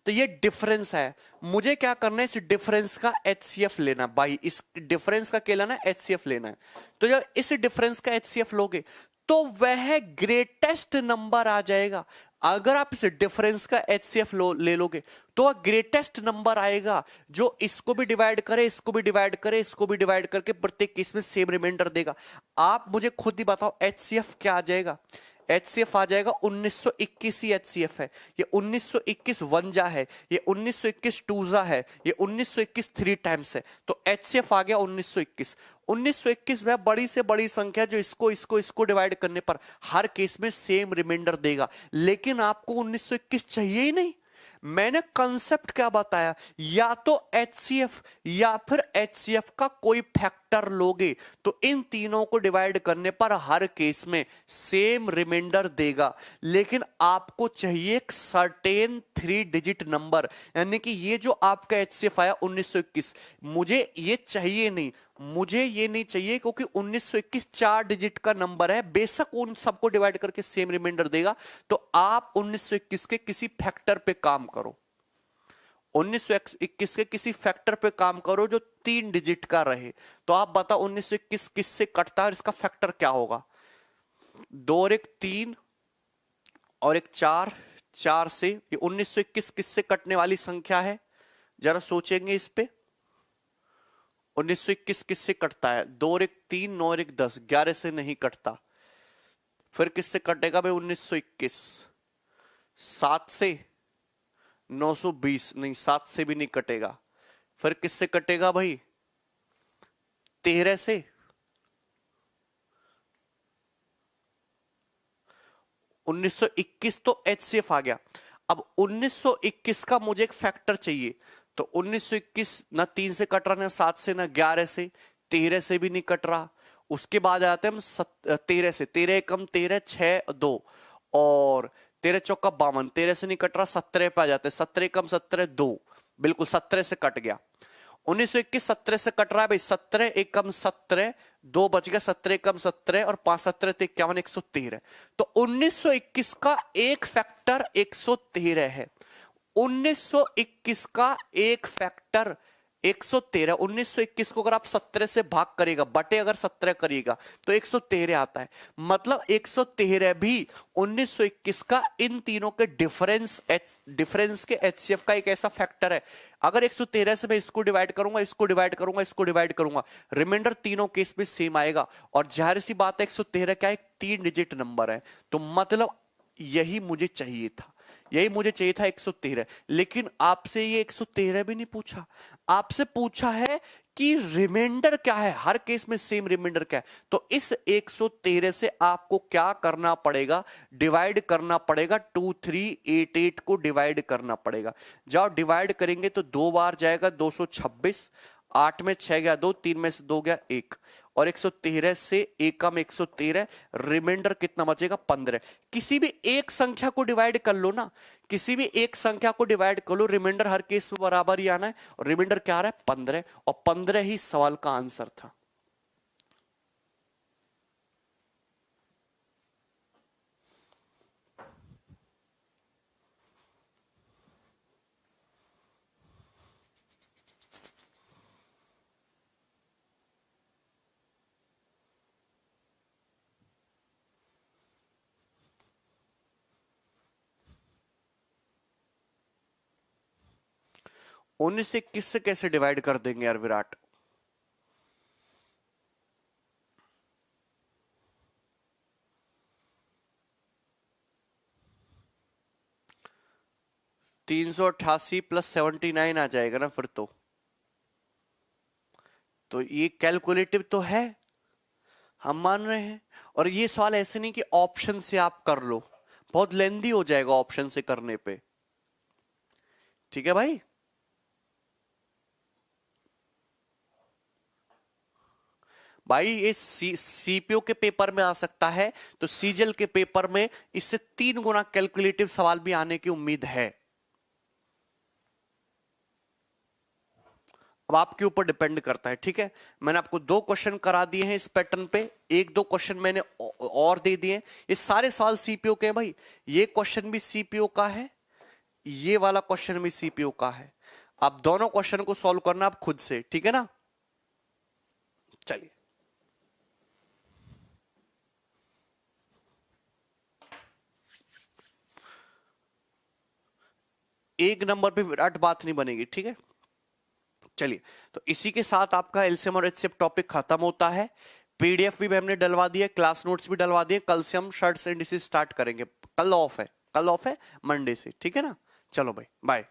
तो ये डिफरेंस है, मुझे क्या करना है, इस डिफरेंस का एचसीएफ लेना भाई, इस डिफरेंस का क्या लेना है, एचसीएफ लेना है। तो जब इस डिफरेंस का एचसीएफ लोगे तो वह ग्रेटेस्ट नंबर आ जाएगा। अगर आप इस डिफरेंस का एचसीएफ ले लोगे तो वह ग्रेटेस्ट नंबर आएगा जो इसको भी डिवाइड करे, इसको भी डिवाइड करे, इसको भी डिवाइड करके प्रत्येक केस में सेम रिमाइंडर देगा। आप मुझे खुद ही बताओ एचसीएफ क्या आ जाएगा? एचसीएफ आ जाएगा 1921 ही एचसीएफ है। ये 1921 वनजा है, ये 1921 टूजा है, ये 1921 3 टाइम्स है, तो एचसीएफ आ गया 1921। 1921 वह बड़ी से बड़ी संख्या जो इसको डिवाइड करने पर हर केस में सेम रिमाइंडर देगा। लेकिन आपको 1921 चाहिए ही नहीं। मैंने कंसेप्ट क्या बताया, या तो एचसीएफ या फिर एचसीएफ का कोई फैक्टर लोगे तो इन तीनों को डिवाइड करने पर हर केस में सेम रिमाइंडर देगा। लेकिन आपको चाहिए एक सर्टेन 3 डिजिट नंबर, यानी कि ये जो आपका एचसीएफ आया 1921, मुझे ये चाहिए नहीं, मुझे ये नहीं चाहिए, क्योंकि 1921 4 डिजिट का नंबर है, बेशक उन सबको डिवाइड करके सेम रिमाइंडर देगा। तो आप 1921 के किसी फैक्टर पे काम करो, 1921 के किसी फैक्टर पे काम करो जो 3 डिजिट का रहे। तो आप बताओ 1921 किससे कटता है, इसका फैक्टर क्या होगा? 2 और 1 3 और 1 4, 4 से ये 1921 किससे कटने वाली संख्या है? जरा सोचेंगे इस पे। 1921 किससे कटता है? 2 और 1 3, 9 और 1 10, 11 से नहीं कटता। फिर किससे कटेगा भाई 1921? 7 से, 920 नहीं, 7 से भी नहीं कटेगा। फिर किससे कटेगा भाई? 13 से। 1921 तो एचसीएफ आ गया। अब 1921 का मुझे एक फैक्टर चाहिए, तो 1921 ना 3 से कट रहा, ना 7 से, ना 11 से, 13 से भी नहीं कट रहा। उसके बाद आते हैं हम 13 से, 13 एकम 13, 6 2, और 13 चौका 52, 13 से नहीं कट रहा, 17 पे आ जाते हैं, 17 एकम 17 2, बिल्कुल 17 से कट गया। 1921 17 से कट रहा है भाई, 17 एकम 17, 2 बच गया, 17 एकम 17 और 5 17 51, 113। तो 1921 का एक फैक्टर 113 है। 1921 का एक फैक्टर 113। 1921 को अगर आप 17 से भाग करेगा, बटे अगर 17 करिएगा तो 113 आता है। मतलब 113 भी 1921 का इन तीनों के डिफरेंस के एचसीएफ का एक ऐसा फैक्टर है। अगर 113 से मैं इसको डिवाइड करूंगा, इसको डिवाइड करूंगा, इसको डिवाइड करूंगा, रिमाइंडर तीनों केस में सेम आएगा। और जाहिर सी बात है 113 क्या एक 3 डिजिट नंबर है, तो मतलब यही मुझे चाहिए था, यही मुझे चाहिए था 113, लेकिन आपसे ये 113 भी नहीं पूछा, आपसे पूछा है कि रिमाइंडर क्या है, हर केस में सेम रिमाइंडर क्या है। तो इस 113 से आपको क्या करना पड़ेगा, डिवाइड करना पड़ेगा, 2388 को डिवाइड करना पड़ेगा। जाओ डिवाइड करेंगे तो 2 बार जाएगा 226, 8 में 6 गया 2, 3 में से 2 गया 1, और 113 से 1 कम 113, रिमाइंडर कितना बचेगा 15। किसी भी एक संख्या को डिवाइड कर लो ना, किसी भी एक संख्या को डिवाइड कर लो, रिमाइंडर हर केस में बराबर ही आना है, और रिमाइंडर क्या आ रहा है 15, और 15 ही सवाल का आंसर था। उन्नीस से किससे कैसे डिवाइड कर देंगे यार विराट? $388 + 79 आ जाएगा ना फिर तो ये कैलकुलेटिव तो है, हम मान रहे हैं। और ये सवाल ऐसे नहीं कि ऑप्शन से आप कर लो, बहुत लेंदी हो जाएगा ऑप्शन से करने पे। ठीक है भाई, भाई ये सीपीओ के पेपर में आ सकता है, तो सीजल के पेपर में इससे 3 गुना कैलकुलेटिव सवाल भी आने की उम्मीद है। अब आपके ऊपर डिपेंड करता है। ठीक है, मैंने आपको 2 क्वेश्चन करा दिए हैं इस पैटर्न पे, 1-2 क्वेश्चन मैंने और दे दिए। ये सारे सवाल सीपीओ के हैं भाई, ये क्वेश्चन भी सीपीओ का है, ये वाला क्वेश्चन भी सीपीओ का है। आप दोनों क्वेश्चन को सॉल्व करना आप खुद से, ठीक है ना। चलिए, एक नंबर पे विराट बात नहीं बनेगी, ठीक है। चलिए, तो इसी के साथ आपका एलसीएम और एचसीएफ टॉपिक खत्म होता है। पीडीएफ भी हमने डलवा दिया, क्लास नोट्स भी डलवा दिए। कल से हम शर्ट्स एंड डिसीज स्टार्ट करेंगे। कल ऑफ है, कल ऑफ है मंडे से, ठीक है ना। चलो भाई, बाय।